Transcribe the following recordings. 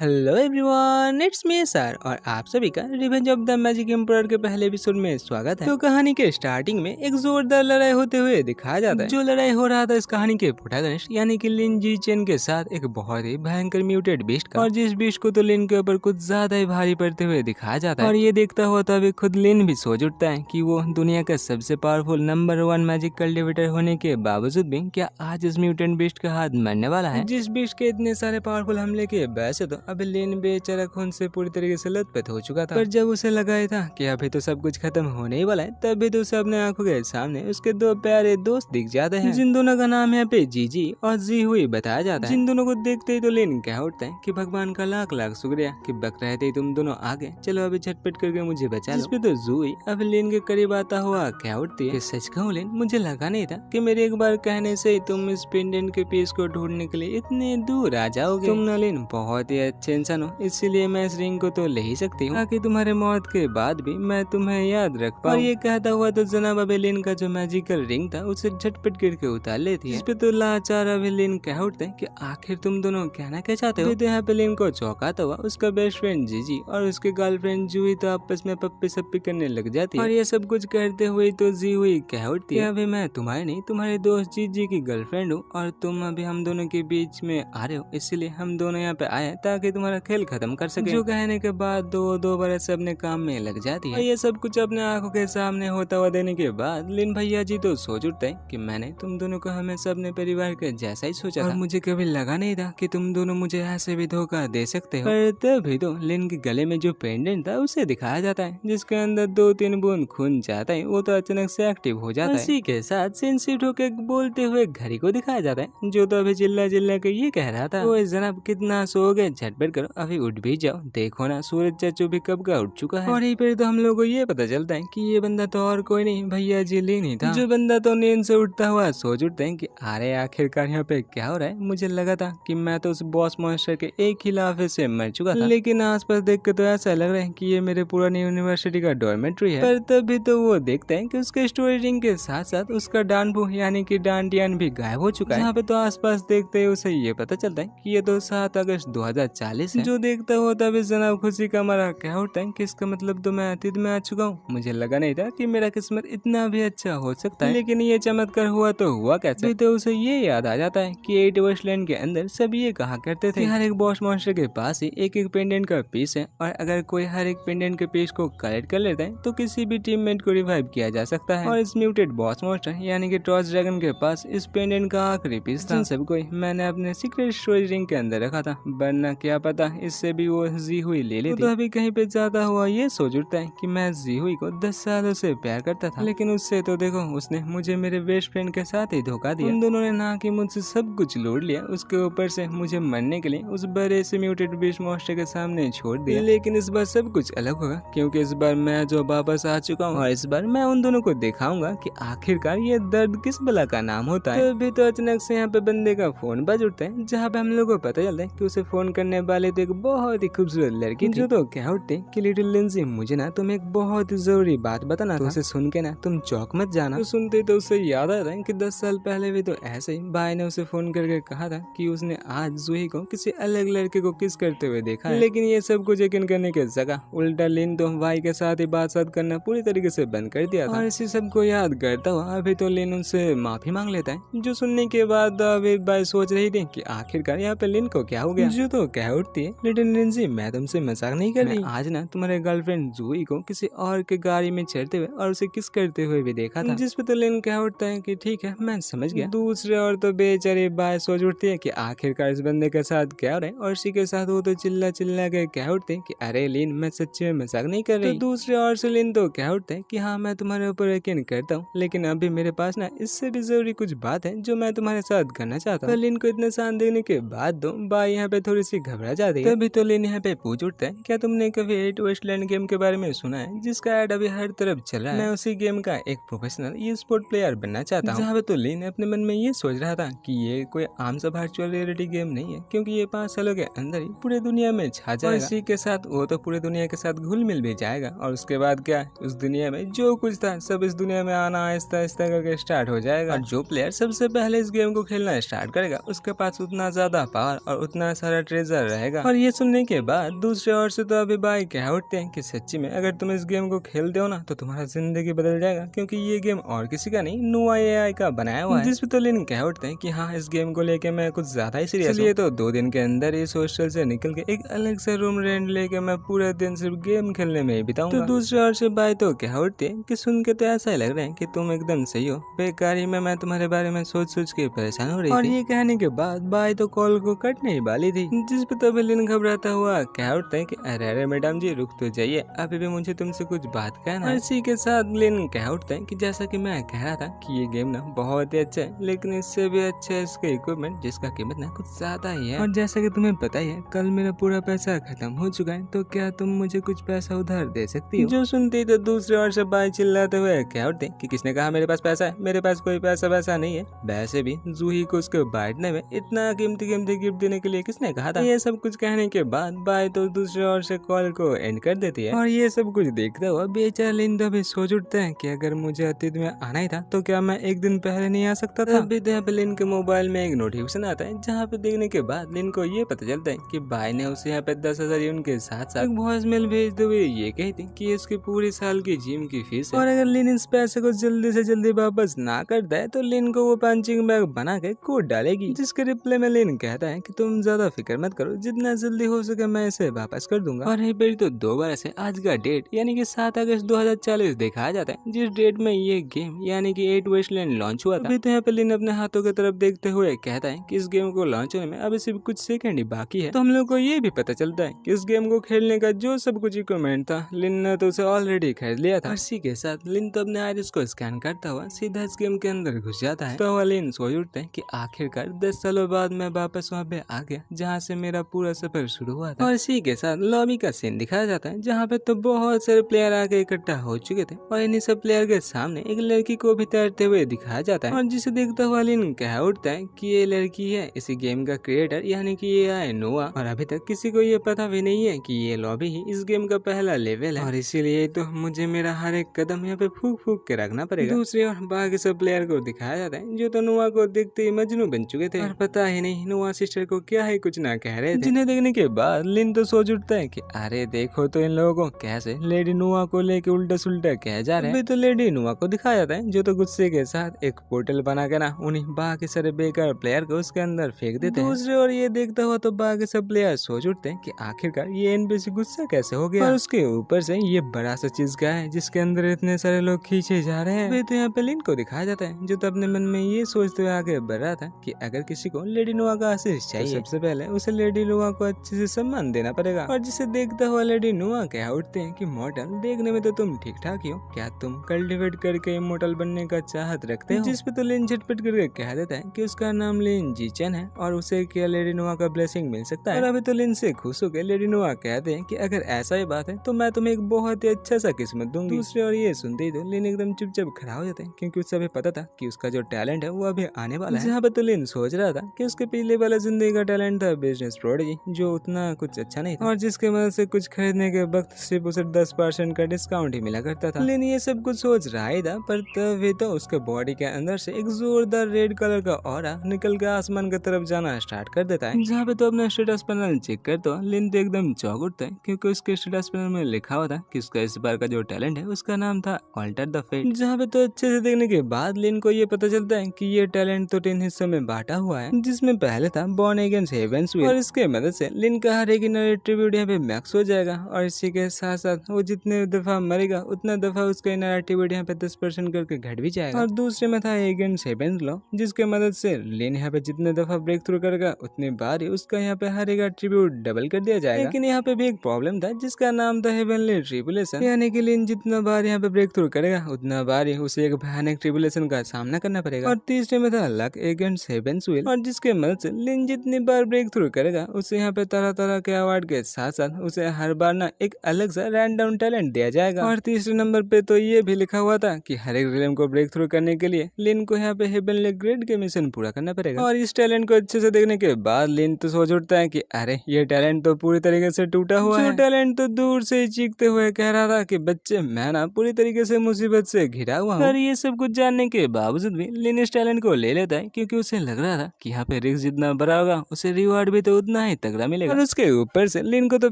Hello everyone, it's me sir और आप सभी का revenge of the magic emperor के पहले एपिसोड में स्वागत है। तो कहानी के स्टार्टिंग में एक जोरदार लड़ाई होते हुए दिखाया जाता है। जो लड़ाई हो रहा था इस कहानी के प्रोटैगनिस्ट यानी कि लिन जी चेन के साथ एक बहुत ही भयंकर म्यूटेड बीस्ट का, और जिस बीस्ट को तो लिन के ऊपर कुछ ज्यादा ही भारी पड़ते हुए दिखाया जाता है। और ये देखता हुआ तभी खुद लिन भी सोच उठता है कि वो दुनिया का सबसे पावरफुल नंबर 1 मैजिक कल्टिवेटर होने के बावजूद भी क्या आज इस म्यूटेंट बीस्ट का हाथ मरने वाला है। जिस बीस्ट के इतने सारे पावरफुल हमले के वैसे तो अभी लिन बेचारा खून से पूरी तरीके से लथपथ हो चुका था, पर जब उसे लगा ही था कि अभी तो सब कुछ खत्म होने ही वाला है, तभी तो उसे अपने आंखों के सामने उसके दो प्यारे दोस्त दिख जाते हैं, जिन दोनों का नाम यहाँ पे जीजी और जी हुई बताया जाता है। जिन दोनों को देखते ही तो लिन कह उठता है कि भगवान का लाख लाख शुक्रिया कि बक रहे थे तुम दोनों आगे, चलो अभी झटपट करके मुझे बचा लो। जिसपे तो जूही अब लिन के करीब आता हुआ कह उठती है, सच कहूँ लिन, मुझे लगा नहीं था कि मेरे एक बार कहने से तुम इस पेंडेंट के पीस को ढूंढने के लिए इतने दूर आ जाओगे। तुम न लिन बहुत ही अच्छे इंसान हो, इसीलिए मैं इस रिंग को तो ले ही सकती हूँ ताकि तुम्हारे मौत के बाद भी मैं तुम्हें याद रख पाऊँ। और ये कहता हुआ तो जनाब अबेलिन का जो मैजिकल रिंग था उसे झटपट करके उतार लेती है। इस पे तो लाचार अबेलिन कह उठते हैं कि आखिर तुम दोनों कहना क्या चाहते हो। तो यहाँ पे लिन को चौंकाता हुआ उसका बेस्ट फ्रेंड जीजी और उसके गर्लफ्रेंड जूही तो आपस में पप्पी सप्पी करने लग जाती है। और ये सब कुछ करते हुए तो जी हुई कह उठती है, अभी मैं तुम्हारे नहीं तुम्हारे दोस्त जीजी की गर्लफ्रेंड हूँ और तुम अभी हम दोनों के बीच में आ रहे हो, इसलिए हम दोनों यहाँ पे आए ताकि तुम्हारा खेल खत्म कर सके। जो कहने के बाद दो बरस अपने काम में लग जाती है। और ये सब कुछ अपने आंखों के सामने होता हुआ देने के बाद लिन भैया जी तो सोच उठते हैं कि मैंने तुम दोनों को हमेशा अपने परिवार के जैसा ही सोचा था और मुझे कभी लगा नहीं था कि तुम दोनों मुझे ऐसे भी धोखा दे सकते हो। पर तभी तो लिन के गले में जो पेंडेंट था उसे दिखाया जाता है, जिसके अंदर 2-3 बूंद खून जाता है, वो तो अचानक से एक्टिव हो जाता है। इसी के साथ सीन शिफ्ट होकर बोलते हुए घड़ी को दिखाया जाता है, जो तो अभी चिल्ला चिल्ला के ये कह रहा था, ओए जनाब कितना सो गए, झटपट करो अभी उठ भी जाओ, देखो ना सूरज चाचू भी कब का उठ चुका है। और यही पर तो हम लोगों को ये पता चलता है कि ये बंदा तो और कोई नहीं भैया जी लिन ही था। जो बंदा तो नींद से उठता हुआ सोच उठते हैं कि अरे आखिरकार यहाँ पे क्या हो रहा है, मुझे लगा था कि मैं तो उस बॉस मॉन्स्टर के एक ही लाफे से मर चुका था, लेकिन आसपास देख के तो ऐसा लग रहा है कि ये मेरे पुरानी यूनिवर्सिटी का डॉर्मेट्री है। पर तभी तो वो देखते हैं कि उसके स्टोरी रिंग के साथ साथ उसका डानबू यानी कि डांडियन भी गायब हो चुका है। यहाँ पे तो आसपास देखते ही उसे ये पता चलता है कि ये तो 7 अगस्त 2040 है। जो देखता हुआ तभी जनाब खुशी का मारा कह उठता है कि इसका मतलब तो मैं अतीत में आ चुका हूँ, मुझे लगा नहीं था कि मेरा किस्मत इतना भी अच्छा हो सकता है। लेकिन ये चमत्कार हुआ तो हुआ कैसे। तो उसे ये याद आ जाता है कि 8 वेस्टलैंड के अंदर सब ये कहा करते थे हर एक बॉस मॉन्स्टर के पास ही एक एक पेंडेंट का पीस है, और अगर कोई हर एक पेंडेंट के पीस को कलेक्ट कर लेता है तो किसी भी टीममेट को रिवाइव किया जा सकता है। और इस म्यूटेड बॉस मॉन्स्टर यानी कि टॉर्च ड्रैगन के पास इस पेंडेंट का आखिरी पीस था। सब कोई मैंने अपने सीक्रेट स्टोरी रिंग के अंदर रखा था, वरना क्या पता इससे भी वो जी हुई ले लेती। तो अभी कहीं पे जाता हुआ ये सोच उठता है कि मैं जी हुई को 10 सालों से प्यार करता था, लेकिन उससे तो देखो उसने मुझे मेरे बेस्ट फ्रेंड के साथ ही धोखा दिया। उन दोनों ने ना कि मुझसे सब कुछ लूट लिया, उसके ऊपर से मुझे मरने के लिए उस बड़े से म्यूटेड बीस्ट मॉन्स्टर के सामने छोड़ दिया। लेकिन इस बार सब कुछ अलग होगा, क्योंकि इस बार मैं जो वापस आ चुका हूँ और इस बार मैं उन दोनों को दिखाऊंगा कि आखिरकार ये दर्द किस बला का नाम होता है। तभी तो अचानक से यहाँ पे बंदे का फोन बज उठता है, जहाँ पे हम लोग को पता चलता है कि उसे फोन करने वाले तो एक बहुत ही खूबसूरत लड़की जो तो कह उठते कि लिटिल लिंजी मुझे ना तुम एक बहुत ही जरूरी बात बताना था, उसे सुन के ना तुम चौक मत जाना। तो सुनते तो उसे याद आता है कि 10 साल पहले भी तो ऐसे ही भाई ने उसे फोन करके कहा था कि उसने आज जूही को किसी अलग लड़के को किस करते हुए देखा है। लेकिन ये सब कुछ यकीन करने के जगह उल्टा लिन तो भाई के साथ ही बात करना पूरी तरीके से बंद कर दिया था। और इसी सब को याद करता हुआ अभी तो लिन उनसे माफी मांग लेता है, जो सुनने के बाद अभी भाई सोच रही थी कि आखिरकार यहाँ पे लिन को क्या हो गया। जो तो कह उठती है, लिटिल लिंजी मैं तुमसे मजाक नहीं कर रही, आज ना तुम्हारे गर्लफ्रेंड जूही को किसी और के गाड़ी में चढ़ते हुए और उसे किस करते हुए भी देखा था। जिस पे तो लिन कह उठता है कि ठीक है मैं समझ गया। दूसरे और तो बेचारी बाय सोच उठती है कि आखिरकार इस बंदे के साथ क्या हो रहा है, और इसी के साथ वो तो चिल्ला चिल्ला के कह उठते हैं कि अरे लिन मैं सच्ची में मजाक नहीं कर रही। तो दूसरे और से लिन तो कह उठते हैं कि हाँ मैं तुम्हारे ऊपर यकीन करता हूँ, लेकिन अभी मेरे पास ना इससे भी जरूरी कुछ बात है जो मैं तुम्हारे साथ करना चाहता हूँ। लिन को इतना शान देने के बाद दो बाई यहाँ पे थोड़ी सी घबरा जाती है। तभी तो लिन यहाँ पे पूछ उठता है, क्या तुमने कभी 8 वेस्टलैंड गेम के बारे में सुना है, जिसका ऐड अभी हर तरफ चल रहा है। मैं उसी गेम का एक प्रोफेशनल ई स्पोर्ट प्लेयर बनना चाहता हूँ। जहाँ पे तो लिन अपने मन में ये सोच रहा था कि ये कोई आम सा वर्चुअल रियलिटी गेम नहीं है, क्योंकि ये 5 सालों के अंदर ही पूरे दुनिया में छा जाएगा। और इसी के साथ वो तो पूरे दुनिया के साथ घुल मिल भी जाएगा, और उसके बाद क्या उस दुनिया में जो कुछ था सब इस दुनिया में आना आहिस्ता आहिस्ता करके स्टार्ट हो जाएगा। और जो प्लेयर सबसे पहले इस गेम को खेलना स्टार्ट करेगा उसके पास उतना ज्यादा पावर और उतना सारा ट्रेजर रहेगा। और ये सुनने के बाद दूसरे ओर से तो अभी भाई कह उठते हैं कि सच्ची में अगर तुम इस गेम को खेलते हो ना तो तुम्हारा जिंदगी बदल जाएगा, क्योंकि ये गेम और किसी का नहीं नुआ AI का बनाया हुआ है। जिस पे तो लिन कह उठते हैं कि हाँ, इस गेम को लेके मैं कुछ ज्यादा ही सीरियस हूं। तो 2 दिन के अंदर इस हॉस्टल से निकल के एक अलग सा रूम रेंट लेके मैं पूरे दिन सिर्फ गेम खेलने में ही बिताऊंगा। तो दूसरे ओर से भाई तो कह उठते हैं कि सुन के तो ऐसा ही लग रहा है कि तुम एकदम सही हो, बेकारी में मैं तुम्हारे बारे में सोच के परेशान हो रही थी। और ये कहने के बाद भाई तो कॉल को कटने ही वाली थी, जिस पे तो लिन घबराता हुआ कह उठते हैं कि अरे मैडम जी रुक तो जाइए, अभी भी मुझे तुमसे कुछ बात कहना है। इसी के साथ लिन कह उठते हैं कि जैसा कि मैं कह रहा था कि ये गेम ना बहुत ही अच्छा है, लेकिन इससे भी अच्छा है इसके इक्विपमेंट जिसका कीमत ना कुछ ज्यादा ही है। और जैसा कि तुम्हें पता ही है कल मेरा पूरा पैसा खत्म हो चुका है, तो क्या तुम मुझे कुछ पैसा उधार दे सकती हो? जो सुनती तो दूसरे ओर से भाई चिल्लाते हुए कह उठते कि किसने कहा मेरे पास पैसा है? मेरे पास कोई पैसा वैसा नहीं है। वैसे भी जूही को उसके बैठने में इतना कीमती गिफ्ट देने के लिए किसने कहा था? ये सब कुछ कहने के बाद भाई तो दूसरे ओर से कॉल को एंड कर देती है। और ये सब कुछ देखता हुआ बेचारा लिन तो भी सोच उठता है कि अगर मुझे अतीत में आना ही था तो क्या मैं एक दिन पहले नहीं आ सकता था? अभी यहाँ पे लिन के मोबाइल में एक नोटिफिकेशन आता है, जहाँ पे देखने के बाद लिन को ये पता चलता है कि भाई ने उसे यहाँ पे 10,000 यून के साथ एक वॉइस मेल भेजते हुए ये कहती कि इसकी पूरी साल की जिम की फीस है, और अगर लिन इस पैसे को जल्दी से जल्दी वापस ना करता है तो लिन को वो पंचिंग बैग बना के कूद डालेगी। जिसके रिप्लाई में लिन कहता है कि तुम ज्यादा फिक्र मत करो, जितना जल्दी हो सके मैं इसे वापस कर दूंगा। और फिर तो दोबारा से आज का डेट यानी कि 7 अगस्त 2040 दिखाया जाता है, जिस डेट में ये गेम यानी कि 8 वेस्टलैंड लॉन्च हुआ था। अभी तो यहाँ पे लिन अपने हाथों की तरफ देखते हुए कहता है कि इस गेम को लॉन्च होने में अभी सिर्फ कुछ सेकंड ही बाकी है। तो हम लोग को ये भी पता चलता है कि इस गेम को खेलने का जो सब कुछ इक्विपमेंट था लिन ने तो उसे ऑलरेडी खरीद लिया था। इसी के साथ लिन तो अपने आइरिस को स्कैन करता हुआ सीधा इस गेम के अंदर घुस जाता है। तो लिन सोच उठते हैं कि आखिरकार 10 सालों बाद मैं वापस वहाँ पे आ गया जहाँ से मेरा पूरा सफर शुरू हुआ था। और इसी के साथ लॉबी का सीन दिखाया जाता है, जहाँ पे तो बहुत सारे प्लेयर आके इकट्ठा हो चुके थे और इन्हीं सब प्लेयर के सामने एक लड़की को भी तैरते हुए दिखाया जाता है। और जिसे देखता हुआ लिन कह उठता है कि ये लड़की है इसी गेम का क्रिएटर यानी कि ये है नोआ, और अभी तक किसी को ये पता भी नहीं है कि ये लॉबी ही इस गेम का पहला लेवल है, और इसीलिए तो मुझे मेरा हर एक कदम यहाँ पे फूक फूक के रखना पड़ेगा। दूसरी ओर बाकी सब प्लेयर को दिखाया जाता है जो तो नोआ को देखते ही मजनू बन चुके थे, और पता ही नहीं नोआ सिस्टर को क्या है कुछ ना कह रहे थे। जिन्हें देखने के बाद लिन तो सोच उठता है कि अरे देखो तो इन लोगों को कैसे लेडी नोआ को लेके उल्टा सुल्टा कह जा रहे हैं। तो लेडी नोआ को दिखाया जाता है जो तो गुस्से के साथ एक पोर्टल बना के ना उन्हीं बाकी सारे बेकार प्लेयर को उसके अंदर फेंक देते हैं। दूसरी ओर ये देखता हुआ तो बाकी सब प्लेयर सोच उठते हैं कि आखिरकार ये एनपीसी गुस्सा कैसे हो गया, और उसके ऊपर से ये बड़ा सा चीज का है जिसके अंदर इतने सारे लोग खींचे जा रहे हैं। तो यहाँ पे लिन को दिखाया जाता है जो तो अपने मन में ये सोचते हुए आगे बढ़ रहा था कि अगर किसी को लेडी नोआ का आशीष चाहिए तो सबसे पहले उसे लेडी नोआ को अच्छे से सम्मान देना पड़ेगा। और जिसे देखता हुआ लेडी नोआ कह उठते हैं कि मॉडल देखने में तो तुम ठीक ठाक ही हो, क्या तुम कल्टिवेट करके इमोर्टल बनने का चाहत रखते हो? जिस पे तो लिन झटपट करके कह देता है कि उसका नाम लिन जीचन है और उसे क्या लेडी नोआ का ब्लेसिंग मिल सकता है। और अभी तो लिन से खुश होकर लेडी नोआ कहते हैं कि अगर ऐसा ही बात है तो मैं तुम्हें एक बहुत ही अच्छा सा किस्मत दूंगी। दूसरी ओर ये सुनते ही तो लिन एकदम चुपचाप खड़ा हो जाता है, क्योंकि उसे अभी पता था कि उसका जो टैलेंट है वो अभी आने वाला है। जहाँ पे तो लिन सोच रहा था कि उसके पिछले वाला जिंदगी का टैलेंट था बिजनेस प्रोडिजी, जो उतना कुछ अच्छा नहीं था और जिसके मदद से कुछ खरीदने के वक्त सिर्फ उसे 10% का डिस्काउंट ही मिला करता था। लिन ये सब कुछ सोच रहा ही था, पर तभी तो उसके बॉडी के अंदर से एक जोरदार रेड कलर का ऑरा निकल के आसमान की तरफ जाना स्टार्ट कर देता है। जहाँ पे तो अपना स्टेटस पैनल चेक करते हो लिन तो एकदम चौंक उठता है, क्योंकि उसके स्टेटस पैनल में लिखा हुआ था कि उसका इस बार का जो टैलेंट है उसका नाम था ऑल्टर द फेट। जहाँ पे तो अच्छे से देखने के बाद लिन को ये पता चलता है कि ये टैलेंट तो 3 हिस्सों में बांटा हुआ है, जिसमें पहले था बॉर्न अगेंस्ट हेवेंस विल, और इसके मदद से लिन का हर एक इनर एट्रीब्यूट यहाँ पे मैक्स हो जाएगा, और इसी के साथ साथ वो जितने दफा मरेगा उतना दफा उसका इनर एट्रीब्यूट यहाँ पे 10% करके घट भी जाएगा। और दूसरे में था अगेंस्ट हेवेंस लॉ, जिसके मदद से लिन यहाँ पे जितने दफा ब्रेक थ्रू करेगा उतनी बार ही उसका यहाँ पे हर एक एट्रीब्यूट डबल कर दिया जाएगा। लेकिन यहाँ पे भी एक प्रॉब्लम था जिसका नाम था हेवनली ट्रिबुलेशन, यानी कि लिन जितना बार यहाँ पे ब्रेक थ्रू करेगा उतना बार ही उसे एक भयानक ट्रिबुलेशन का सामना करना पड़ेगा। और तीसरे में था लक अगेंस्ट हेवेंस विल, और जिसके मदद से लिन जितनी बार ब्रेक थ्रू करेगा उसे यहाँ पे तरह तरह के अवार्ड के साथ साथ उसे हर बार ना एक अलग सा रैंडम टैलेंट दिया जाएगा। और तीसरे नंबर पे तो ये भी लिखा हुआ था कि हर एक रिलेम को ब्रेक थ्रू करने के लिए लिन को यहाँ पे हेवनली ग्रेड के मिशन पूरा करना पड़ेगा। और इस टैलेंट को अच्छे से देखने के बाद लिन तो सोच उठता है कि अरे ये टैलेंट तो पूरी तरीके से टूटा हुआ है। टैलेंट तो दूर से ही चीखते हुए कह रहा था कि बच्चे मैं ना पूरी तरीके से मुसीबत से घिरा हुआ हूँ। और ये सब कुछ जानने के बावजूद भी लिन इस टैलेंट को ले लेता है, क्योंकि उसे लग रहा था कि यहाँ पे रिस्क जितना बड़ा होगा उसे रिवार्ड भी तो उतना उतना ही तगड़ा मिलेगा। और उसके ऊपर से लिन को तो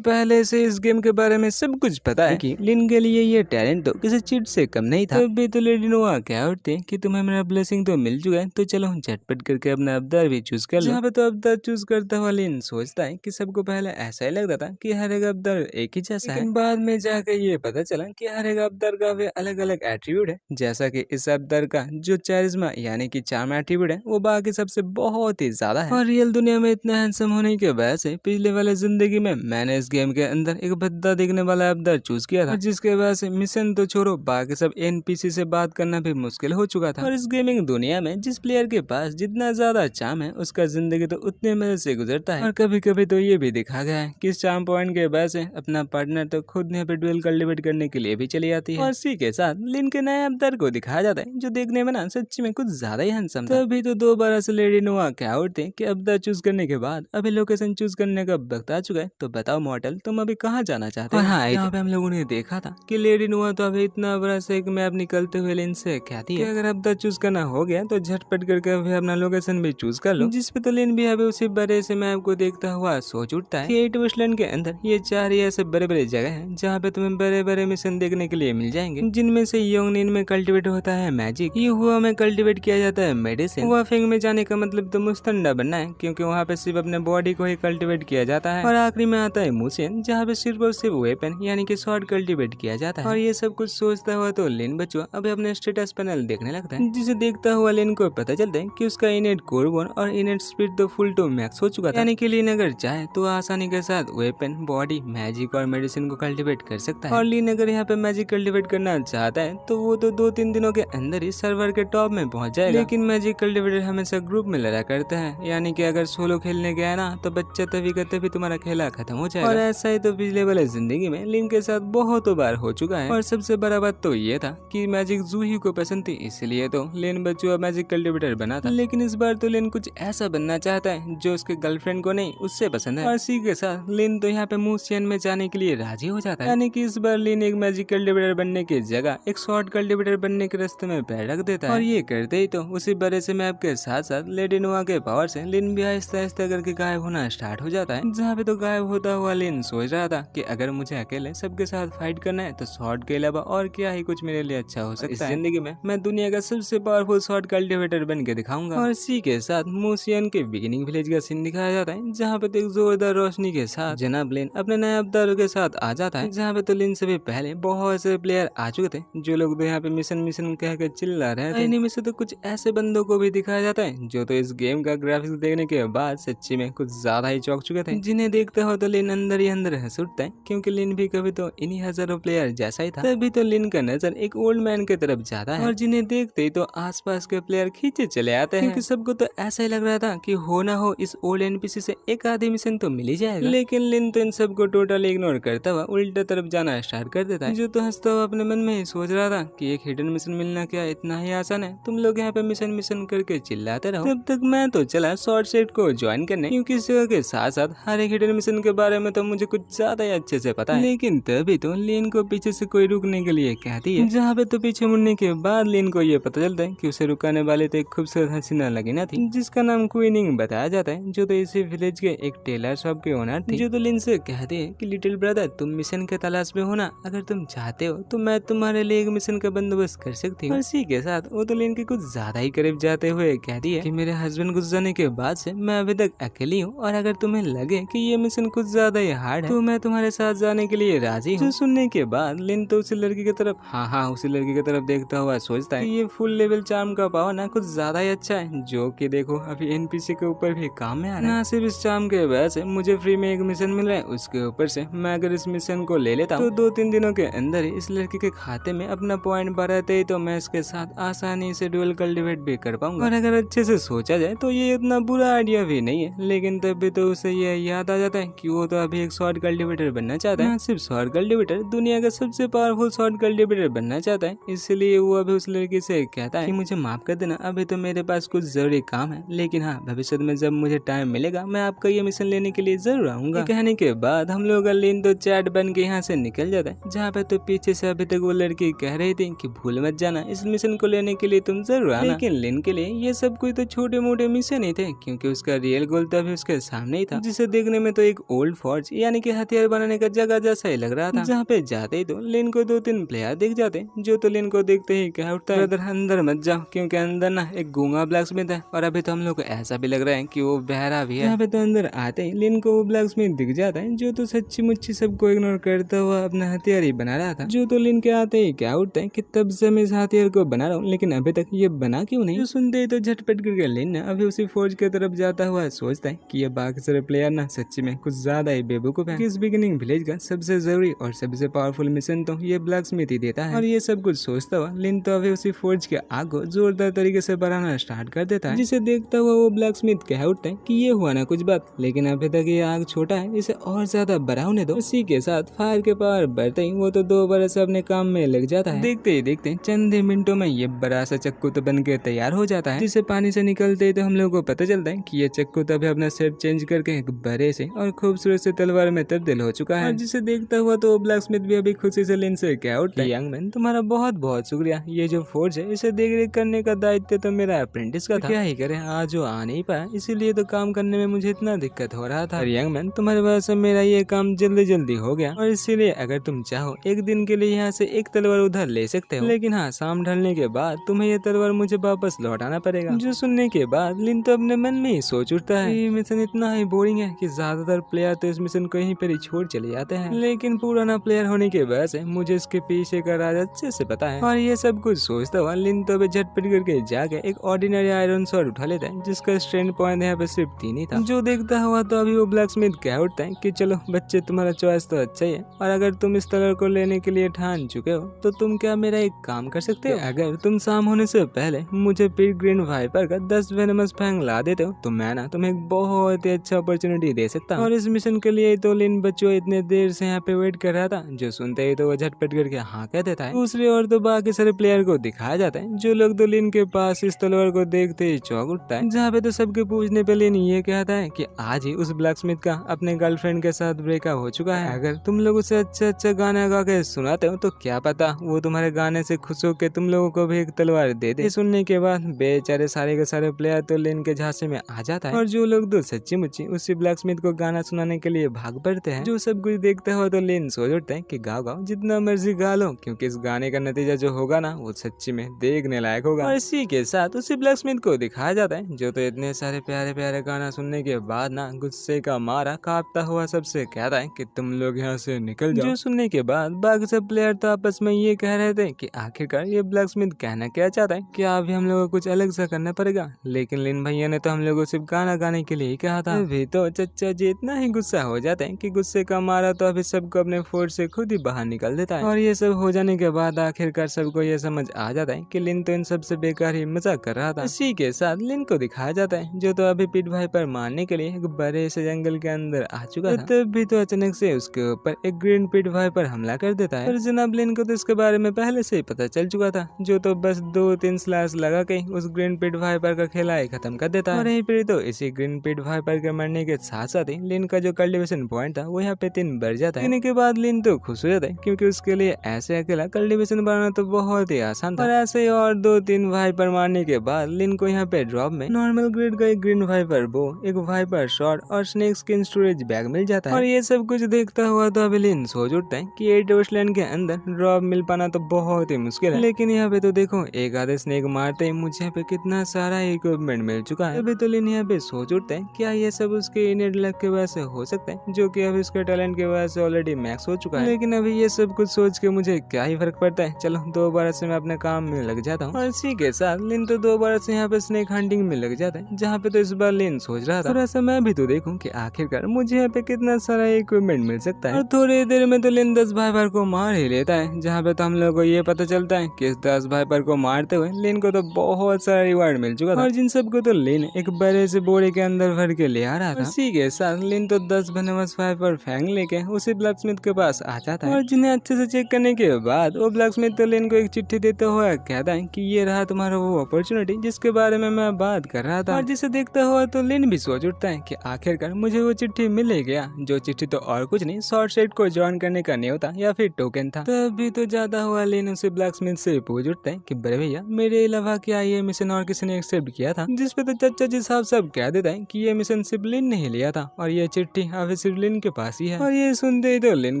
पहले से इस गेम के बारे में सब कुछ पता है कि लिन के लिए ये टैलेंट तो किसी चीट से कम नहीं था। तब भी तो लेडी नोआ क्या उठते कि तुम्हें मेरा ब्लेसिंग तो मिल चुका है, तो चलो झटपट करके अपना अवतार भी चूज कर लो। जहाँ पे तो अवतार चूज करता हुआ लिन सोचता है कि सबको पहले ऐसा ही लगता था कि हर एक अवतार एक ही जैसा है, लेकिन बाद में जाकर ये पता चला कि हर एक अवतार का भी अलग अलग एट्रीब्यूट है। जैसा कि इस अवतार का जो चारिज्मा यानी कि चार्म एट्रीब्यूट है वो बाकी सबसे बहुत ही ज्यादा है। और रियल दुनिया में इतना हैंडसम होने के वजह से पिछले वाले जिंदगी में मैंने इस गेम के अंदर एक भद्दा दिखने वाला अवतार चूज किया था, जिसके वजह से मिशन तो छोड़ो बाकी सब एनपीसी से बात करना भी मुश्किल हो चुका था। और इस गेमिंग दुनिया में जिस प्लेयर के पास जितना ज्यादा चार्म है उसका जिंदगी तो उतने मजे से गुजरता है। और कभी कभी तो ये भी दिखा गया है कि इस चार्म पॉइंट के वजह से अपना पार्टनर तो खुद यहाँ पे डुएल कल्टिवेट करने के लिए भी चली जाती है। और इसी के साथ लिन के नए अवतार को दिखाया जाता है जो देखने में ना सच्ची में कुछ ज्यादा ही हैंडसम था। तभी तो दोबारा से लेडी नोआ क्या उठते कि अवतार चूज करने के बाद अभी लोकेशन चूज करने का वक्त आ चुका है, तो बताओ मॉडल तुम अभी कहाँ जाना चाहते हो। हाँ, यहाँ पे हम लोगों ने देखा था कि लेडी नोआ तो अभी इतना बड़ा से एक मैप निकलते हुए लिन से कहती है अगर अवतार चूज करना हो गया तो झटपट करके अभी अपना लोकेशन भी चूज कर लो, जिसपे तो लिन भी अभी उसी बड़े से मैप को देखता हुआ सोच उठता है कि 8 वेस्टलैंड के अंदर ये 4 ही ऐसे बड़े बड़े जगह हैं जहाँ पे तुम्हें बड़े बड़े मिशन देखने के लिए मिल जाएंगे, जिनमें से योंगनिन में कल्टीवेट होता है मैजिक, ये हुआ में कल्टीवेट किया जाता है मेडिसिन, वाफेंग में जाने का मतलब तो मुस्तंडा बनना है क्योंकि वहाँ पे सिर्फ अपने बॉडी को ही कल्टीवेट किया जाता है, और आखिरी में आता है मुसियन जहाँ पे सिर्फ और सिर्फ वेपन यानी कि स्वॉर्ड कल्टीवेट किया जाता है। और ये सब कुछ सोचता हुआ तो लिन बच्चों अभी अपने स्टेटस पैनल देखने लगता है, जिसे देखता हुआ लिन को पता चलता है कि उसका इनेट कोरबोन और इनेट स्पीड तो फुल टू मैक्स हो चुका था, यानी कि लिन अगर चाहे तो आसानी के साथ वेपन, बॉडी, मैजिक और मेडिसिन को कल्टीवेट कर सकता है। और लिन अगर यहाँ पे मैजिक कल्टीवेट करना चाहता है तो वो तो 2-3 दिनों के अंदर ही सर्वर के टॉप में पहुंच जाएगा, लेकिन मैजिक कल्टीवेटर हमेशा ग्रुप में लड़ा करता है, यानी कि अगर सोलो खेलने गया ना तो बच्चा तभी का तभी तुम्हारा खेला खत्म हो जाएगा। और ऐसा ही तो पिछले वाले जिंदगी में लिन के साथ बहुत बार हो चुका है। और सबसे बड़ा बात तो ये था कि मैजिक जूही को पसंद थी, इसलिए तो लिन बच्चों मैजिक कल्टीवेटर बना था, लेकिन इस बार तो लिन कुछ ऐसा बनना चाहता है जो उसके गर्लफ्रेंड को नहीं उससे पसंद है। और इसी के साथ लिन तो यहाँ पे मूसियन में जाने के लिए राजी हो जाता है, यानी कि इस बार लिन एक मैजिक कल्टीवेटर बनने की जगह एक शॉर्ट कल्टीवेटर बनने के रास्ते में पैर रख देता है। और ये करते ही तो उसी बड़े से मैप के साथ साथ लेडी नोआ के पावर से लिन भी आहिस्ता आहिस्ता करके गायब होना स्टार्ट हो जाता है, जहाँ पे तो गायब होता हुआ लिन सोच रहा था कि अगर मुझे अकेले सबके साथ फाइट करना है तो शॉर्ट के अलावा और क्या ही कुछ मेरे लिए अच्छा हो सकता है। जिंदगी में मैं दुनिया का सबसे पावरफुल शॉर्ट कल्टीवेटर बन के दिखाऊंगा। और इसी के साथ मूसियन के बिगिनिंग विलेज का सीन दिखाया जाता है, जहाँ पे तो एक जोरदार रोशनी के साथ जनाब लिन अपने नए अवतारों के साथ आ जाता है, जहाँ पे तो लिन से भी पहले बहुत से प्लेयर आ चुके थे जो लोग तो यहाँ पे मिशन कह के चिल्ला रहे थे। इनमें से तो कुछ ऐसे बंदों को भी दिखाया जाता है जो तो इस गेम का ग्राफिक्स देखने के बाद सच्ची में कुछ ज्यादा ही चौंक चुके थे, जिन्हें देखते हो तो लिन अंदर ही अंदर हंस उठता है, क्योंकि लिन भी कभी तो इन्हीं हजारों प्लेयर जैसा ही था। तभी तो लिन का नजर एक ओल्ड मैन की तरफ जाता है, और जिन्हें देखते ही तो आसपास के प्लेयर खींचे चले आते हैं, क्योंकि सबको तो ऐसा ही लग रहा था कि हो ना हो इस ओल्ड एनपीसी से एक आधी मिशन तो मिल ही जाएगा। लेकिन लिन तो इन सबको टोटली इग्नोर करता हुआ उल्टा तरफ जाना स्टार्ट कर देता है, जो तो हंसता हुआ अपने मन में ही सोच रहा था कि एक हिडन मिशन मिलना क्या इतना ही आसान है, तुम लोग यहाँ पे मिशन करके चिल्लाते रहो। तब तक मैं तो चला शॉर्ट सेट को ज्वाइन करने, क्योंकि इस जगह के साथ साथ हर एक हिडन मिशन के बारे में तो मुझे कुछ ज्यादा ही अच्छे से पता है। लेकिन तभी तो लिन को पीछे से कोई रुकने के लिए कहती है, जहाँ पे तो पीछे मुड़ने के बाद लिन को ये पता चलता है कि उसे रुकाने वाले तो एक खूबसूरत हसीना लगीना थी, जिसका नाम क्वीनिंग बताया जाता है, जो तो इसी विलेज के एक टेलर शॉप के ओनर थी, जो तो लिन से कहती है कि लिटिल ब्रदर तुम मिशन के तलाश में हो ना, अगर तुम चाहते हो तो मैं तुम्हारे लिए एक मिशन का बंदोबस्त कर सकती हूँ। इसी के साथ वो तो लिन के कुछ ज्यादा ही करीब जाते हुए कहती है कि मेरे हस्बैंड गुजर जाने के बाद से मैं अभी तक अकेली हूँ, और अगर तुम्हें लगे कि ये मिशन कुछ ज्यादा ही हार्ड है तो मैं तुम्हारे साथ जाने के लिए राजी हूँ। सुनने के बाद लिन तो उसी लड़की की तरफ उसी लड़की की तरफ देखता हुआ सोचता है कि ये फुल लेवल चार्म का पावर ना कुछ ज्यादा ही अच्छा है, जो कि देखो अभी एनपीसी के ऊपर भी काम में आ रहा है। ना सिर्फ इस चार्म के वजह से मुझे फ्री में एक मिशन मिल रहा है, उसके ऊपर से मैं अगर इस मिशन को ले लेता हूँ तो 2-3 दिनों के अंदर ही इस लड़की के खाते में अपना पॉइंट बढ़ाते ही तो मैं इसके साथ आसानी से डुअल कल्टीवेट भी कर पाऊंगा। और अगर अच्छे से सोचा जाए तो ये इतना बुरा आइडिया भी नहीं है, लेकिन तब भी तो उसे ये याद आ जाता है कि वो तो अभी एक शॉर्ट कल्टीवेटर बनना चाहता है, सिर्फ शॉर्ट कल्टीवेटर दुनिया का सबसे पावरफुल शॉर्ट कल्टीवेटर बनना चाहता है। इसलिए वो अभी उस लड़की से कहता है कि मुझे माफ कर देना, अभी तो मेरे पास कुछ जरूरी काम है, लेकिन हाँ भविष्य में जब मुझे टाइम मिलेगा मैं आपका ये मिशन लेने के लिए जरूर आऊंगा। कहने के बाद हम लोग का लिन तो चैट बन के यहाँ से निकल जाता है, जहाँ पे तो पीछे से अभी तक वो लड़की कह रही थी कि भूल मत जाना, इस मिशन को लेने के लिए तुम जरूर आना। लेकिन लिन के लिए ये सब कोई तो छोटे मोटे मिशन ही थे, क्योंकि उसका रियल गोल तो अभी उसके सामने ही था, जिसे देखने में तो एक ओल्ड फोर्ज यानी कि हथियार बनाने का जगह जैसा ही लग रहा था। जहाँ पे जाते ही तो लिन को 2-3 प्लेयर दिख जाते, जो तो लिन को देखते ही कह उठता है, ब्रदर अंदर मत जाओ, क्योंकि अंदर ना एक गूंगा ब्लैकस्मिथ है और अभी तो हम लोग को ऐसा भी लग रहा है कि वो बहरा भी है। यहाँ पे तो अंदर आते ही लिन को वो ब्लैकस्मिथ दिख जाता है, जो तो सच्ची मुच्ची सबको इग्नोर करता हुआ अपना हथियार ही बना रहा था। जो तो लिन के आते ही क्या उठता है कि तब से मैं इस हथियार को बना रहा हूँ, लेकिन अभी तक ये बना क्यों नहीं। जो सुनते ही तो झटपट करके लिन अभी उसी फौज की तरफ जाता हुआ सोचता है कि ये बाकी सारे प्लेयर ना सच्ची में कुछ ज्यादा ही बेवकूफ है। इस बिगिनिंग विलेज का सबसे जरूरी और सबसे पावरफुल मिशन तो ये ब्लैकस्मिथ ही देता है। और ये सब कुछ सोचता हुआ लिन तो अभी उसी फौज के आग को जोरदार तरीके से बढ़ाना स्टार्ट कर देता है, जिसे देखता हुआ वो ब्लैकस्मिथ कह उठता है कि ये हुआ ना कुछ बात, लेकिन अभी तक ये आग छोटा है, इसे और ज्यादा बड़ा होने दो। इसी के साथ फायर के पावर बढ़ते ही वो तो दोबारा से अपने काम में लग जाता है। देखते ही देखते चंद ही मिनटों में ये बड़ा सा चक्कू तो बन के तैयार हो जाता है, जिसे पानी से निकलते ही तो हम लोगों को पता चलता है कि ये चक्कू तभी अपना शेप चेंज करके एक बड़े से और खूबसूरत से तलवार में तब्दील हो चुका है। और जिसे देखता हुआ तो ब्लैकस्मिथ भी अभी खुशी से लिन से कह उठता है, यंग मैन तुम्हारा बहुत बहुत शुक्रिया, ये जो फोर्ज है इसे देख रेख करने का दायित्व तो मेरा अप्रेंटिस का था, क्या ही करे आज वो आ नहीं पाया, इसीलिए तो काम करने में मुझे इतना दिक्कत हो रहा था। और यंग मैन तुम्हारी वजह से मेरा ये काम जल्दी जल्दी हो गया, और इसीलिए अगर तुम चाहो एक दिन के लिए यहाँ से एक तलवार उधर ले सकते हो, लेकिन हाँ शाम ढलने के बाद तुम्हें ये तलवार मुझे वापस लौटाना पड़ेगा। जो सुनने के बाद लिन तो अपने मन में ही सोच उठता है ये मिशन इतना ही बोरिंग है कि ज्यादातर प्लेयर तो इस मिशन को यहीं पर ही छोड़ चले जाते हैं, लेकिन पुराना प्लेयर होने के वजह से मुझे इसके पीछे का राज अच्छे से पता है। और ये सब कुछ सोचता हुआ लिन तो झटपट करके जाके एक ऑर्डिनरी आयरन स्वॉर्ड उठा लेता है, जिसका स्ट्रेंथ पॉइंट यहाँ पे सिर्फ 3 ही था। जो देखता हुआ तो अभी वो ब्लैकस्मिथ कह उठता है कि चलो बच्चे तुम्हारा चॉइस तो अच्छा ही है, और अगर तुम इस तलवार को लेने के लिए ठान चुके हो तो तुम क्या मेरा एक काम कर सकते हो, अगर तुम शाम होने से पहले मुझे पिग ग्रीन वाइपर का 10 वेनमस फैंग ला देते हो तो मैं ना तुम्हें एक बहुत ही अच्छा अपॉर्चुनिटी दे सकता हूँ। और इस मिशन के लिए तो लिन बच्चों इतने देर से यहाँ पे वेट कर रहा था। जो सुनते ही तो वो झटपट करके हाँ कह देता है। दूसरी ओर तो बाकी सारे प्लेयर को दिखाया जाता है, जो लोग तो लिन के पास इस तलवार को देखते ही चौंक उठता है। जहाँ पे तो सबके पूछने पे लिन ये कहता है कि आज ही उस ब्लैकस्मिथ का अपने गर्लफ्रेंड के साथ ब्रेकअप हो चुका है, अगर तुम लोग उसे अच्छा गाना गा के सुनाते हो तो क्या पता वो तुम्हारे गाने से खुश होकर तुम लोगों को भी एक तलवार दे दे। सुनने के बाद बेचारे सारे के सारे प्लेयर तो लिन के झांसे में आ जाता है, और जो लोग तो सच्ची मुच्ची उसी ब्लैकस्मिथ को गाना सुनाने के लिए भाग पड़ते हैं। जो सब कुछ देखते हो तो लिन सोच उठता है कि गाओ गाओ जितना मर्जी गा लो, क्योंकि इस गाने का नतीजा जो होगा ना वो सच्ची में देखने लायक होगा। और इसी के साथ उसी ब्लैकस्मिथ को दिखाया जाता है, जो तो इतने सारे प्यारे प्यारे गाना सुनने के बाद ना गुस्से का मारा कांपता हुआ सबसे कहता है कि तुम लोग यहाँ से निकल जाओ। जो सुनने के बाद बाकी सब प्लेयर तो आपस में ये कह रहे थे कि आखिरकार ये ब्लैकस्मिथ कहना क्या चाहता है, क्या अभी हम लोगों को कुछ अलग सा करना पड़ेगा। लेकिन लिन भैया ने तो हम लोगों को सिर्फ गाना गाने के लिए ही कहा था। अभी तो चचा जी इतना ही गुस्सा हो जाते हैं कि गुस्से का मारा तो अभी सबको अपने फोर्स से खुद ही बाहर निकल देता है। और ये सब हो जाने के बाद आखिरकार सबको ये समझ आ जाता है कि लिन तो इन सबसे बेकार ही मजाक कर रहा था। इसी के साथ लिन को दिखाया जाता है, जो तो अभी पिट भाई पर मारने के लिए एक बड़े से जंगल के अंदर आ चुका था। तब भी तो अचानक से उसके ऊपर एक ग्रीन पिट भाई पर हमला कर देता है। और जनाब लिन को तो इसके बारे में पहले से ही पता चल चुका था, जो तो बस 2-3 स्लैश लगा के उस ग्रीन पिट वाइपर का खेला ही खत्म कर देता है। और यहीं पर तो इसी ग्रीन पिट वाइपर के मरने के साथ साथ ही लिन का जो कल्टीवेशन पॉइंट था वो यहाँ पे 3 बढ़ जाता है। के बाद लिन तो खुश हो जाता है, क्योंकि उसके लिए ऐसे अकेला कल्टीवेशन बनाना तो बहुत ही आसान था। और ऐसे ही और 2-3 वाइपर मारने के बाद लिन को यहाँ पे ड्रॉप में नॉर्मल ग्रेड का एक ग्रीन वाइपर बो, एक वाइपर शॉट और स्नेक स्किन स्टोरेज बैग मिल जाता है। और ये सब कुछ देखता हुआ तो अभी लिन सोच उठता है कि 8 वेस्टलैंड के अंदर ड्रॉप मिल पाना तो बहुत ही मुश्किल है। लेकिन यहाँ पे तो देखो एक आधे स्नेक मारते ही मुझे यहाँ पे कितना सारा इक्विपमेंट मिल चुका है। अभी तो लिन यहाँ पे सोच उठता है क्या ये सब उसके इनेट लक के वजह से हो सकता है, जो कि अभी उसके टैलेंट के वजह से ऑलरेडी मैक्स हो चुका है। लेकिन अभी ये सब कुछ सोच के मुझे क्या ही फर्क पड़ता है, चलो दोबारा से मैं अपने काम में लग जाता हूँ। और इसी के साथ लिन तो दोबारा से यहाँ पे स्नेक हंटिंग में लग जाता है, जहाँ पे तो इस बार लिन सोच रहा था थोड़ा सा मैं भी तो देखूं कि आखिरकार मुझे यहाँ पे कितना सारा इक्विपमेंट मिल सकता है। और थोड़ी देर में तो लिन 10 भाईपर को मार ही लेता है, जहाँ पे तो हम लोग को ये पता चलता है कि इस 10 भाईपर को मारते हुए लिन को तो बहुत सारा रिवार्ड मिल चुका था, और जिन सबको तो लिन एक बड़े से बोरे के अंदर भर के ले आ रहा था। इसी के साथ लिन तो 10 वेनमस वाइपर फैंग लेके उसी ब्लैकस्मिथ के पास आ जाता है, और जिन्हें अच्छे से चेक करने के बाद वो ब्लैकस्मिथ तो लिन को एक चिट्ठी देते हुए कहता है कि ये रहा तुम्हारा वो अपॉर्चुनिटी जिसके बारे में मैं बात कर रहा था। और जिसे देखता हुआ तो लिन भी सोच उठता है कि आखिरकार मुझे वो चिट्ठी मिल ही गया, जो चिट्ठी तो और कुछ नहीं शॉर्ट सेट को ज्वाइन करने का न्योता या फिर टोकन था। तभी तो ज्यादा हुआ लिन उसे ब्लैकस्मिथ से पूछ उठता है कि बड़े भैया मेरे अलावा क्या ये मिशन और किसी ने एक्सेप्ट किया था, जिसपे तो चाचा जी साहब सब कह देता है कि ये मिशन फोन सिर्फ लिन ने ही लिया था और ये चिट्ठी अभी सिर्फ लिन के पास ही है। और ये सुनते ही तो लिन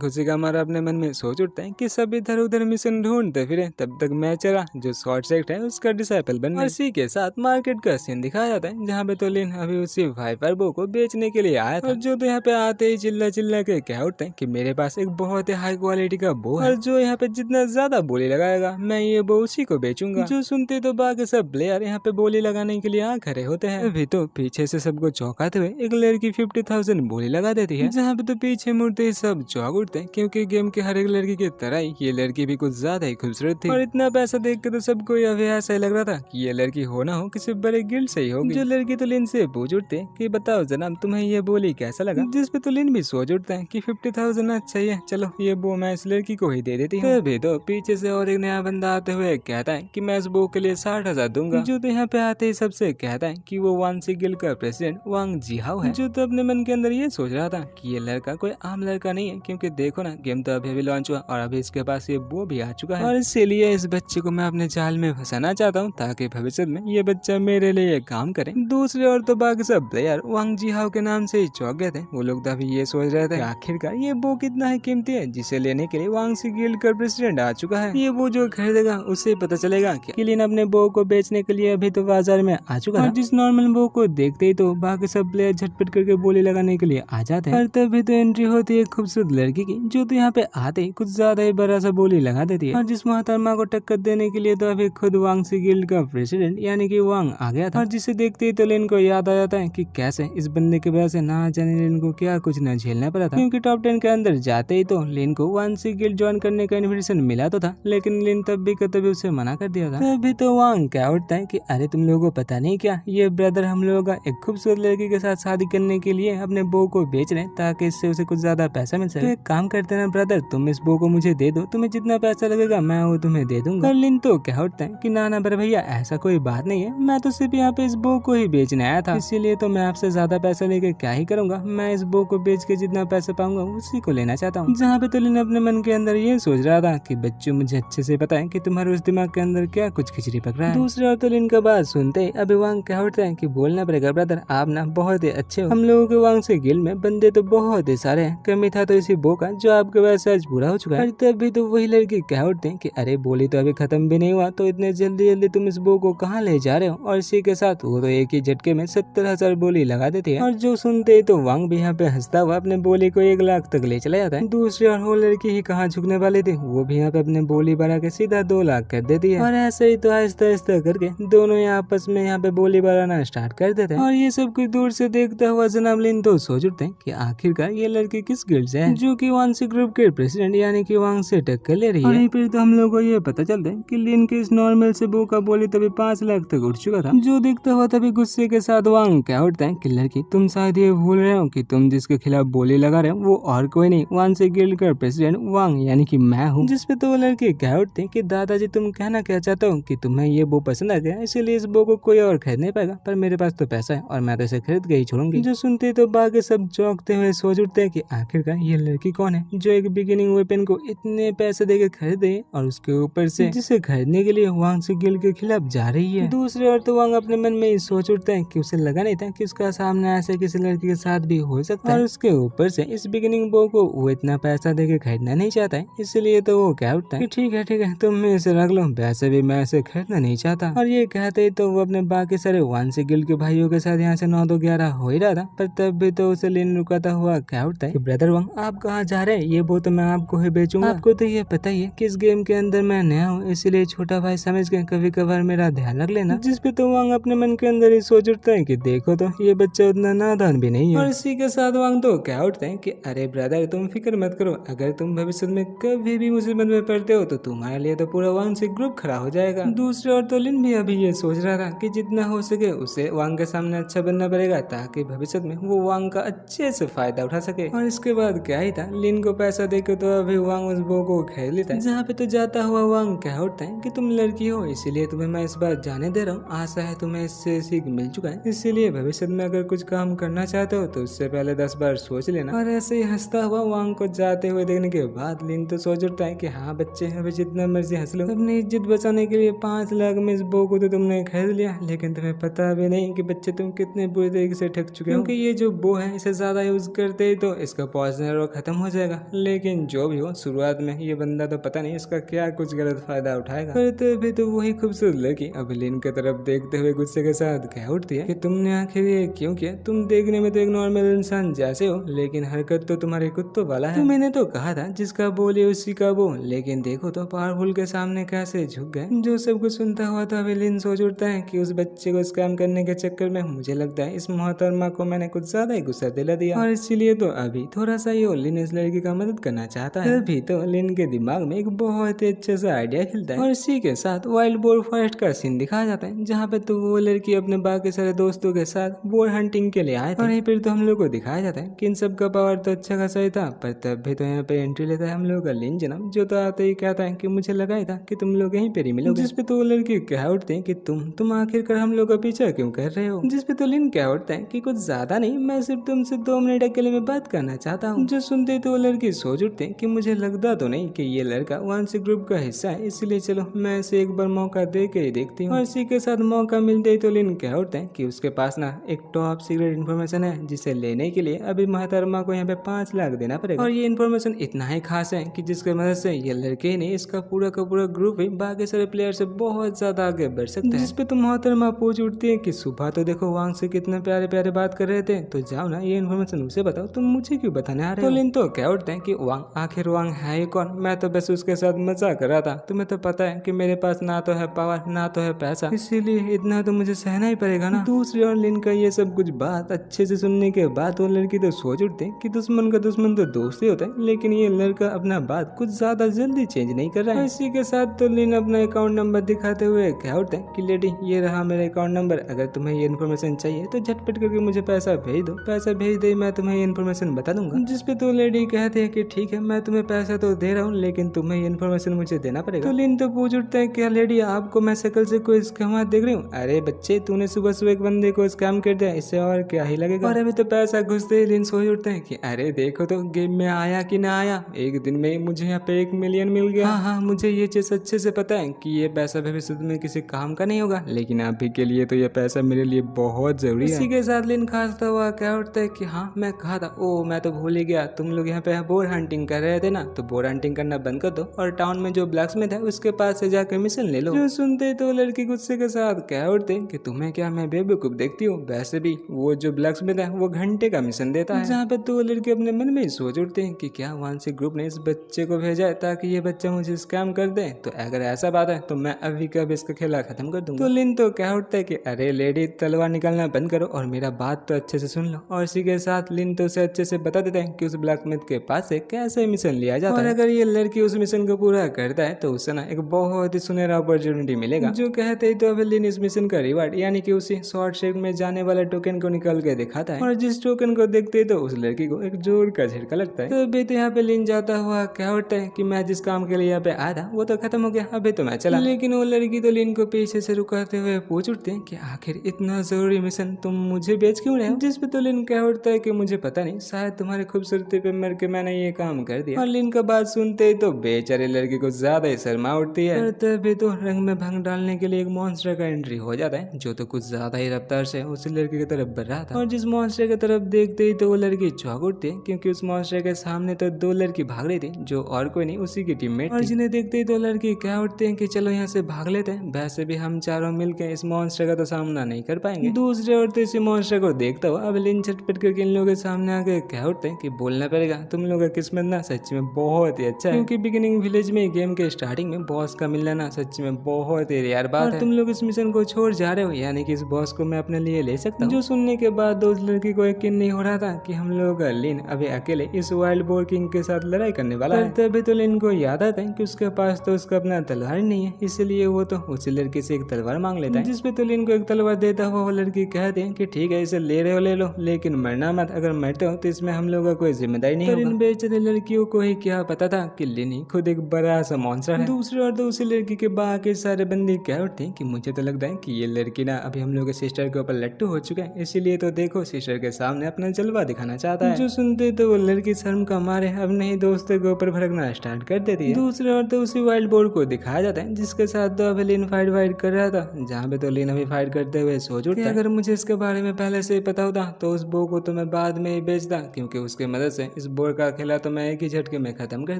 खुशी का मारा अपने मन में सोच उठता है कि सब इधर उधर मिशन ढूंढते फिरे, तब तक मैं चला जो शॉर्ट सेक्ट है उसका डिसाइपल बन गया। इसी के साथ मार्केट का सीन दिखाया जाता है जहाँ पे तो लिन अभी उसी वाइपर बो को बेचने के लिए आया था। और जो तो यहाँ पे आते ही चिल्ला के कह उठते हैं कि मेरे पास एक बहुत ही हाई क्वालिटी का बो है और जो यहाँ पे जितना ज्यादा बोली लगाएगा मैं ये बो उसी को बेचूंगा। जो सुनते तो बाकी सब प्लेयर यहाँ पे बोली लगाने के लिए आ खड़े होते हैं। अभी तो पीछे से सबको चौंकाते हुए एक लड़की 50,000 बोली लगा देती है, जहाँ पे तो पीछे मुड़ते ही सब चौंक उठते हैं क्योंकि गेम के हर एक लड़की की तरह ही ये लड़की भी कुछ ज्यादा ही खूबसूरत थी। और इतना पैसा देख के तो सबको अभी ऐसा ही लग रहा था कि ये लड़की हो ना हो किसी बड़े गिल्ड से ही होगी। जो लड़की तो लिन से पूछ उठते कि बताओ जनाब तुम्हें ये बोली कैसा लगा, जिसपे तो लिन भी सोच उठता है कि 50,000 अच्छा ही है, चलो ये बो मैं इस लड़की को ही दे देती हूँ। तभी तो पीछे से और एक नया बंदा आते हुए कहता है कि मैं इस बो के लिए 60,000 दूंगा। जो तो यहाँ पे आते ही सबसे कहता है कि वो वांसी गिल्ड का प्रेसिडेंट वांग जिहाओ है। जो तो अपने मन के अंदर ये सोच रहा था कि ये लड़का कोई आम लड़का नहीं है क्योंकि देखो ना गेम तो अभी लॉन्च हुआ और अभी इसके पास ये बो भी आ चुका है और इसीलिए इस बच्चे को मैं अपने जाल में फंसाना चाहता हूँ ताकि भविष्य में ये बच्चा मेरे लिए काम करे। दूसरे और तो बाकी सब प्लेयर वांग जिहाओ के नाम से ही चौंक गए थे। वो लोग तो अभी ये सोच रहे थे आखिरकार ये बो कितना है कीमती है जिसे लेने के लिए वांगसी गिल्ड का प्रेसिडेंट आ चुका है। ये बो जो खरीदेगा उससे पता चलेगा कि लिन अपने बो को बेचने के लिए अभी तो बाजार में आ चुका है। जिस नॉर्मल बो को देखते ही तो बाकी सब प्लेयर झटपट करके बोली लगाने के लिए आ जाते हैं। तभी तो एंट्री होती है खूबसूरत लड़की की जो तो यहाँ पे आते ही कुछ ज्यादा ही बड़ा सा बोली लगा देती है। और जिस मोहतरमा को टक्कर देने के लिए तो अभी खुद वांगसी गिल्ड का प्रेसिडेंट यानी कि वांग आ गया था। और जिसे देखते ही तो लिन को याद आ जाता है कि कैसे इस बंदे की वजह से ना जाने लिन को क्या कुछ न झेलना पड़ा था, क्योंकि टॉप 10 के अंदर जाते ही तो लिन को वांगसी गिल्ड ज्वाइन करने का इन्विटेशन मिला तो था, लेकिन लिन तब भी कतभी उसे मना कर दिया था। तभी तो वांग क्या उठता है कि अरे तुम लोगों को पता नहीं क्या ये ब्रदर हम लोगों का एक खूबसूरत लड़की के साथ शादी करने के लिए अपने बो को बेच रहे ताकि इससे उसे कुछ ज्यादा पैसा मिल सके। तो एक काम करते ना ब्रदर, तुम इस बो को मुझे दे दो, तुम्हें जितना पैसा लगेगा मैं वो तुम्हें दे दूंगा। लिन तो क्या उठता है कि ना बड़े भैया ऐसा कोई बात नहीं है, मैं तो सिर्फ यहाँ पे इस बो को ही बेचने आया था, इसीलिए तो मैं आपसे ज्यादा पैसा लेके क्या ही करूंगा, मैं इस बो को बेच के जितना पैसा पाऊंगा उसी को लेना चाहता हूँ। जहाँ पे तो लिन अपने मन के अंदर ये सोच रहा था कि बच्चों मुझे अच्छे से पता है कि तुम्हारे उस दिमाग के अंदर क्या कुछ खिचड़ी पक रहा है। दूसरे और तो लिन का बात सुनते ही अभी वांग क्या उठता है कि बोलना पड़ेगा ब्रदर आप ना बहुत ही अच्छे हो, हम लोगों के वांगसी गिल्ड में बंदे तो बहुत ही सारे हैं, कमी था तो इसी बो का जो आपके वैसे आज पूरा हो चुका है। तभी तो वही लड़की कह उठते हैं कि अरे बोली तो अभी खत्म भी नहीं हुआ, तो इतने जल्दी तुम इस बो को कहाँ ले जा रहे हो। और इसी के साथ वो तो एक ही झटके में 70,000 बोली लगा देती है। और जो सुनते ही तो वांग भी यहाँ पे हंसता हुआ अपने बोली को 1 लाख तक ले चला जाता है। दूसरी और वो लड़की ही कहाँ झुकने वाली थी, वो भी यहाँ पे अपने बोली बढ़ा के सीधा 2 लाख कर देती है। और ऐसे ही तो आहिस्ता आहिस्ता करके दोनों यहाँ आपस में यहाँ पे बोली बढ़ाना स्टार्ट कर देते हैं। और ये सब कुछ दूर से देखता हुआ जनाब लिन तो सोच उठते हैं कि आखिरकार ये लड़की किस गिल्ड से है जो कि वांगसी ग्रुप के प्रेसिडेंट यानी कि वांग से टक्कर ले रही है। और फिर तो हम लोग को ये पता चलता है कि लिन के इस नॉर्मल से बो का बोली तभी 5 लाख तक उठ चुका था। जो देखता हुआ तभी गुस्से के साथ वांग क्या उठता है कि लड़की तुम शायद ये भूल रहे हो कि तुम जिसके खिलाफ बोली लगा रहे हो वो और कोई नहीं वांगसी गिल्ड का प्रेसिडेंट वांग यानी कि मैं हूँ। जिसपे तो वो लड़की क्या उठते हैं कि दादाजी तुम कहना क्या चाहते हो कि तुम्हें ये बो पसंद आ गया इसीलिए इस बो को कोई और खरीद नहीं पाएगा, पर मेरे पास तो पैसा है और मैं तो इसे खरीद के ही छोड़ूंगी। जो सुनते तो बाकी सब चौंकते हुए सोच उठते हैं कि आखिरकार ये लड़की कौन है जो एक बिगिनिंग वेपन को इतने पैसे देकर खरीदे और उसके ऊपर से जिसे खरीदने के लिए वांगसी गिल्ड के खिलाफ जा रही है। दूसरे और तो वांग अपने मन में ही सोच उठता है कि उसे लगा नहीं था कि उसका सामने ऐसे किसी लड़की के साथ भी हो सकता है और उसके ऊपर से इस बिगिनिंग बो को वो इतना पैसा देकर खरीदना नहीं चाहता है, इसलिए तो वो क्या उठता है कि ठीक है तुम इसे रख लो, वैसे भी मैं इसे खरीदना नहीं चाहता। और ये कहते ही तो वो अपने बाकी सारे वांगसी गिल्ड के भाइयों के साथ यहाँ से 9-11 हो ही रहा था, पर तब भी तो उसे लिन रुकाता हुआ क्या उठता है कि ब्रदर वांग आप कहाँ जा रहे हैं, ये बो तो मैं आपको ही बेचूंगा। आपको तो ये पता ही है कि इस गेम के अंदर मैं नया हूँ, इसलिए छोटा भाई समझ के कभी कभार मेरा ध्यान रख लेना। जिसपे तो वांग अपने मन के अंदर ही सोच उठता है कि देखो तो ये बच्चा उतना नादान भी नहीं है। और इसी के साथ वांग तो क्या उठता है कि अरे ब्रदर तुम फिक्र मत करो, अगर तुम भविष्य में कभी भी मुसीबत में पड़ते हो तो तुम्हारे लिए तो पूरा वांगसी ग्रुप खड़ा हो जाएगा। दूसरे और तो लिन भी अभी ये सोच रहा था कि जितना हो सके उसे वांग के सामने अच्छा बनना पड़ेगा ताकि भविष्य में वो वांग का अच्छे से फायदा उठा सके। और इसके बाद क्या ही था, लिन को पैसा देकर तो अभी वांग उस बो को खरीद लेता है। जहाँ पे तो जाता हुआ वांग क्या उठता है कि तुम लड़की हो इसीलिए तुम्हें मैं इस बार जाने दे रहा हूँ, आशा है तुम्हें इससे सीख मिल चुका है, इसीलिए भविष्य में अगर कुछ काम करना चाहते हो तो उससे पहले 10 बार सोच लेना। और ऐसे ही हंसता हुआ वांग को जाते हुए देखने के बाद लिन तो सोच उठता है कि हाँ बच्चे अभी जितना मर्जी हंस लो, अपनी इज्जत बचाने के लिए 5 लाख में इस बो को तो तुमने खरीद लिया, लेकिन तुम्हें पता भी नहीं कि बच्चे तुम कितने बुरे तरीके से ठग चुके हो, क्योंकि ये जो बो है इसे ज्यादा यूज करते ही तो इसका पॉइजनर खत्म हो जाएगा। लेकिन जो भी हो, शुरुआत में ये बंदा तो पता नहीं इसका क्या कुछ गलत फायदा उठाएगा। पर तभी तो वही खूबसूरत लड़की अब लिन की तरफ देखते हुए गुस्से के साथ कह उठती है कि तुमने आखिर ये क्यों किया? तुम देखने में तो एक नॉर्मल इंसान जैसे हो, लेकिन हरकत तो तुम्हारे कुत्तों वाला है। मैंने तो कहा था जिसका बोले उसी का वो, लेकिन देखो तो पावरफुल के सामने कैसे झुक गए। जो सब कुछ सुनता हुआ था लिन सोच उठता है कि उस बच्चे को स्कैम करने के चक्कर में मुझे लगता है इस मोहतरमा को मैंने कुछ ज्यादा ही गुस्सा दिला दिया, और इसीलिए तो अभी थोड़ा सा ये लिन इस लड़की का मदद करना चाहता है। तभी तो लिन के दिमाग में एक बहुत ही अच्छा सा आइडिया खिलता है, और इसी के साथ वाइल्ड बोर फॉरेस्ट का सीन दिखाया जाता है, जहाँ पे तो वो लड़की अपने बाकी सारे दोस्तों के साथ बोर हंटिंग के लिए आए थे। और फिर तो हम लोग को दिखाया जाता है कि इन सब का पावर तो अच्छा खासा ही था, पर तब भी तो यहाँ पे एंट्री लेता है हम लोग का लिन जनाब, जो तो आते ही कहता है कि मुझे लगा ही था कि तुम लोग यहीं पे ही मिलोगे। जिसपे तो वो लड़की कह उठते हैं कि तुम आखिरकार हम लोग का पीछा क्यों कर रहे हो? जिसपे तो लिन कह उठता है कि कुछ ज्यादा नहीं, मैं सिर्फ तुमसे 2 मिनट अकेले में बात करना चाहता हूँ। जो सुनते तो वो लड़की सोच उठते हैं कि मुझे लगता तो नहीं कि ये लड़का वांशिक ग्रुप का हिस्सा है, इसलिए चलो मैं इसे एक बार मौका दे के ही देखती हूँ। और इसी के साथ मौका मिलते ही तो लिन कह उठते हैं कि उसके पास ना एक टॉप सीक्रेट इन्फॉर्मेशन है, जिसे लेने के लिए अभी मोहतरमा को यहाँ पे 5 लाख देना पड़ेगा। और ये इन्फॉर्मेशन इतना ही खास है कि जिसकी मदद से ये लड़के नहीं, इसका पूरा का पूरा ग्रुप ही बाकी सारे प्लेयर से बहुत ज्यादा आगे बढ़ सकता है। जिसपे तो मोहतरमा पूछ उठती है कि सुबह तो देखो वांग से कितने प्यारे प्यारे बात कर रहे थे, तो जाओ ना ये इन्फॉर्मेशन उसे बताओ, तुम मुझे क्यों बताने आ रहे हो? तो लिन तो कह उठते हैं कि वांग, आखिर वांग है ही कौन? मैं तो बस उसके साथ मजाक कर रहा था। तुम्हें तो पता है कि मेरे पास ना तो है पावर ना तो है पैसा, इसीलिए इतना तो मुझे सहना ही पड़ेगा ना। दूसरी ओर लिन का ये सब कुछ बात अच्छे से सुनने के बाद वो लड़की तो सोच उठते हैं कि दुश्मन का दुश्मन तो दोस्त ही होता है, लेकिन ये लड़का अपना बात कुछ ज्यादा जल्दी चेंज नहीं कर रहा है। इसी के साथ तो लिन अपना अकाउंट नंबर दिखाते हुए कह उठते हैं कि लेडी ये रहा मेरा अकाउंट नंबर, अगर तुम्हें ये इन्फॉर्मेशन चाहिए तो झटपट करके मुझे पैसा भेज दो, पैसा भेज दे मैं तुम्हें ये इन्फॉर्मेशन बता दूंगा। जिसपे तो लेडी कहते हैं कि ठीक है मैं तुम्हें पैसा तो दे रहा हूँ, लेकिन तुम्हें ये इन्फॉर्मेशन मुझे देना पड़ेगा। तो लिन तो पूछ उठता है क्या लेडी आपको मैं शक्ल से कोई स्कैम देख रही हूँ? अरे बच्चे तूने सुबह सुबह एक बंदे को स्कैम कर दिया, इससे और क्या ही लगेगा। और अभी तो पैसा घुसते ही लिन सोच उठते हैं कि अरे देखो तो गेम में आया कि ना आया, एक दिन में मुझे यहाँ पे 1 मिलियन मिल गया। हाँ मुझे ये चीज अच्छे से पता है कि ये पैसा भविष्य में किसी काम का नहीं होगा, लेकिन अभी के लिए तो ये पैसा मेरे लिए बहुत जरूरी है। इसी के साथ लिन खांसता हुआ क्या उठता है कि हाँ मैं कहा था, ओ मैं तो भूल ही गया, तुम लोग यहाँ पे बोर हंटिंग कर रहे थे ना, तो बोर हंटिंग करना बंद कर दो और टाउन में जो ब्लैकस्मिथ है उसके पास से जाकर मिशन ले लो। जो सुनते तो लड़की गुस्से के साथ कह उठते कि तुम्हें क्या मैं बेवकूफ देखती हूँ? वैसे भी वो जो ब्लैकस्मिथ है वो घंटे का मिशन देता है। जहाँ पे तो लड़के अपने मन में ही सोच उठते हैं कि क्या वांशिक ग्रुप ने इस बच्चे को भेजा है ताकि ये बच्चा मुझे स्कैम कर दे, तो अगर ऐसा बात है तो मैं अभी कब इसका खेला खत्म कर दूंगा। तो लिन तो कह उठता है कि अरे लेडी तलवार निकालना बंद करो और मेरा बात तो अच्छे से सुन लो। और इसी के साथ लिन तो उसे अच्छे से बता देते हैं कि उस ब्लैकस्मिथ के पास से कैसे मिशन लिया जाता है, और अगर ये लड़की उस मिशन को पूरा करता है तो उसे ना एक बहुत ही सुनहरा अपॉर्चुनिटी मिलेगा। जो कहते ही तो अब लिन इस मिशन का रिवार्ड यानी कि उसी शॉर्ट शेप में जाने वाला टोकन को निकाल के दिखाता है, और जिस टोकन को देखते ही तो उस लड़की को एक जोर का झटका लगता है। तो अभी तो यहाँ पे लिन जाता हुआ क्या उठता है कि मैं जिस काम के लिए यहाँ पे आया था वो तो खत्म हो गया, अभी तो मैं चला। लेकिन वो लड़की तो लिन को पीछे से रुकाते हुए पूछ उठते हैं कि आखिर इतना जरूरी मिशन तुम मुझे बेच क्यों रहे हो? जिस पे तो लिन कह उठता है कि मुझे पता नहीं, शायद तुम्हारी खूबसूरती पे मर के मैंने ये काम कर दिया। और लिन का बात सुनते ही तो बेचारे लड़की को ज्यादा ही शर्मा उठती है। और तभी तो रंग में भंग डालने के लिए एक मॉन्स्टर का एंट्री हो जाता है, जो तो कुछ ज्यादा ही रफ्तार से उस लड़की की तरफ बढ़ रहा था। और जिस मॉन्स्टर की तरफ देखते ही तो वो लड़की चौंक उठती है, क्योंकि उस मॉन्स्टर के सामने तो 2 लड़की भाग रही थी, जो और कोई नहीं उसी की टीममेट थी। और जिन्हें देखते ही तो लड़की क्या उठते हैं कि चलो यहाँ से भाग लेते हैं, वैसे भी हम चारों मिलकर इस मॉन्स्टर का तो सामना नहीं कर पाएंगे। दूसरे ओर तो इसी मॉन्स्टर को देखता हुआ अब लिन झटपट करके इन लोगों के सामने आके क्या उठते हैं कि बोलना पड़ेगा तुम लोगों का किस्मत ना सच में बहुत ही अच्छा है, क्योंकि बिगिनिंग विलेज में गेम के स्टार्टिंग में बॉस का मिलना ना सच में बहुत ही रेयर बात है। तुम लोग इस मिशन को छोड़ जा रहे हो, यानी कि इस बॉस को मैं अपने लिए ले सकता हूँ। जो सुनने के बाद उस लड़की को यकीन नहीं हो रहा था कि हम लोग का लिन अभी अकेले इस वाइल्ड बोर किंग के साथ लड़ाई करने वाला है। तभी तो लिन को याद आता है कि उसके पास तो उसका अपना तलवार नहीं है, इसलिए वो तो उस लड़की से एक तलवार मांग लेता है। जिसपे तो लिन को एक तलवार देता हुआ वो लड़की कहते हैं कि ठीक है इसे ले रहे हो ले लो, लेकिन मरना मत, अगर मरते हो तो इसमें हम लोग का कोई जिम्मेदारी नहीं होगा। इन बेचारे लड़कियों को ही क्या पता था कि लिन ही खुद एक बड़ा सा मॉन्स्टर है। दूसरी ओर तो उसी लड़की के बाकी सारे बंदे कह उठते हैं कि मुझे तो लगता है कि ये लड़की ना अभी हम लोग के सिस्टर के ऊपर लट्टू हो चुका है, इसीलिए तो देखो सिस्टर के सामने अपना जलवा दिखाना चाहता है। जो सुनते तो वो लड़की शर्म का मारे अपने ही दोस्तों के ऊपर भड़कना स्टार्ट कर देती है। दूसरी ओर तो उसी वाइल्ड बोर को दिखाया जाता है जिसके साथ तो अभी लिन फाइट कर रहा था, जहाँ पे तो लिन अभी फाइट करते हुए सोच उठता है अगर मुझे इसके बारे में पहले से ही पता होता तो उस बो को तो मैं बाद में ही बेचता, क्योंकि उसके मदद से इस बोर का खेला तो मैं एक ही झटके में खत्म कर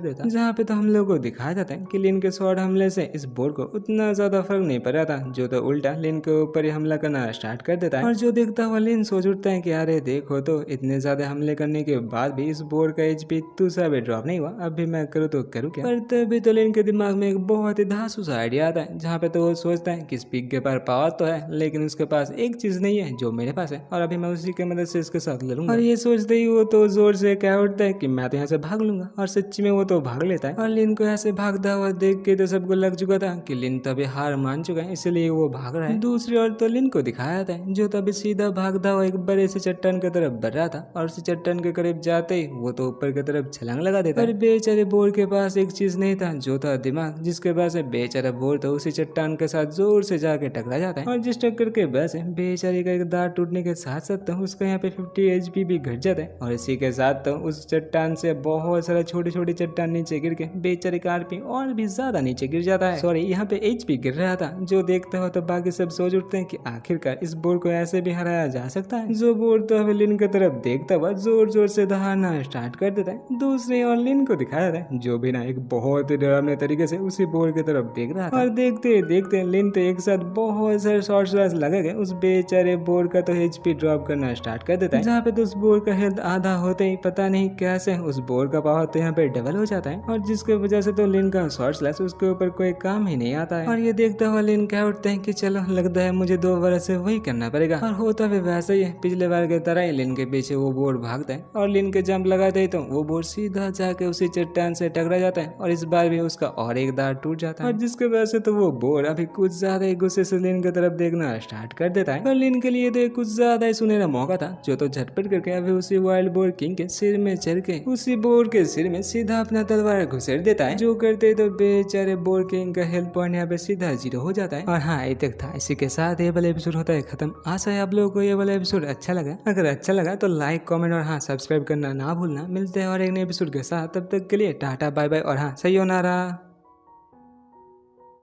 देता। जहाँ पे तो हम लोग को दिखाया जाता है कि लिन के शॉर्ट हमले से इस बोर को उतना ज्यादा फर्क नहीं पड़ रहा था, जो तो उल्टा लिन के ऊपर ही हमला करना स्टार्ट कर देता है। और जो देखता हुआ लिन सोच उठता है कि अरे देखो तो इतने ज्यादा हमले करने के बाद भी इस बोर का एचपी दूसरा भी ड्रॉप नहीं हुआ, अब भी मैं करूँ तो करूँ क्या। पर तभी तो लिन के दिमाग में एक बहुत ही धांसू सा आइडिया आता है, जहाँ पे तो वो सोचता है कि स्पीक के पास पावर तो है, लेकिन उसके पास एक चीज नहीं है जो मेरे पास है, और अभी मैं उसी की मदद से इसके साथ लड़ूंगा। और ये सोचते ही वो तो जोर से कह उठता है कि मैं तो यहाँ से भाग लूंगा, और सच्ची में वो तो भाग लेता है। और लिन को ऐसे भागता हुआ देख के तो सबको लग चुका था कि लिन तभी हार मान चुका है, इसलिए वो भाग रहा है। दूसरी ओर तो लिन को दिखाया जाता है जो तभी सीधा भागता हुआ एक बड़े से चट्टान की तरफ बढ़ रहा था, और उस चट्टान के करीब जाते ही वो तो ऊपर की तरफ छलांग लगा देता है। पर बेचारे बोर के पास एक चीज नहीं था, जो था दिमाग, जिसके पास बेचारा बोर तो उसी चट्टान के साथ जोर से जाके टकरा जाता है। और जिस टक्कर के वजह से बेचारे का एक दांत टूटने के साथ साथ तो उसका यहाँ पे 50 एचपी भी घट जाता है, और इसी के साथ तो उस चट्टान से बहुत सारा छोटी छोटी चट्टान नीचे गिर के बेचारे का आरपी और भी ज्यादा नीचे गिर जाता है। सॉरी, यहाँ पे एचपी गिर रहा था। जो देखता हो तो बाकी सब सोच उठते हैं कि आखिरकार इस बोर को ऐसे भी हराया जा सकता है। जो बोर तो हमें लिन की तरफ देखता हुआ जोर जोर से दहाड़ना स्टार्ट कर देता है। दूसरे और लिन को दिखाया था जो भी ना एक बहुत ही डरावने तरीके से उसी बोर की तरफ देख रहा था। और देखते देखते लिन तो एक साथ बहुत सारे शॉर्ट स्लैश लगा के उस बेचारे बोर का तो एचपी ड्रॉप करना स्टार्ट कर देता है, जहाँ पे तो उस बोर का हेल्थ आधा होते ही पता नहीं कैसे उस बोर का पावर तो यहाँ पे डबल हो जाता है, और जिसके वजह से तो लिन का शॉर्ट स्लैश उसके ऊपर कोई काम ही नहीं आता है। और ये देखता हुआ लिन कह उठते हैं कि चलो लगता है मुझे दोबारा से वही करना पड़ेगा। और होता भी वैसा ही है, पिछले बार की तरह ही लिन के पीछे वो बोर भागता है, और लिन के जंप लगाते ही तो वो बोर सीधा जाके उसी चट्टान से टकरा जाता है, और इस बार भी उसका और एक दांत टूट जाता है। और जिसके वजह से तो वो बोर अभी कुछ ज्यादा ही गुस्से से लिन की तरफ देखना स्टार्ट कर देता है। और लिन के लिए तो कुछ ज्यादा ही सुनहरा मौका था, जो तो झटपट करके अभी उसी वाइल्ड बोर किंग के सिर में चढ़ के उसी बोर के सिर में सीधा अपना तलवार घुसेड़ देता है। जो करते तो बेचारे बोर किंग का हेल्थ पॉइंट यहाँ पे सीधा 0 हो जाता है। और हाँ, ये तक था। इसी के साथ ये वाला एपिसोड होता है खत्म। आशा है आप लोगों को ये वाला एपिसोड अच्छा लगा। अगर अच्छा लगा तो लाइक, कमेंट और हाँ सब्सक्राइब करना ना भूलना। मिलते हैं और एक नए एपिसोड के साथ, तब तक के लिए टाटा बाय बाय और हाँ sayonara।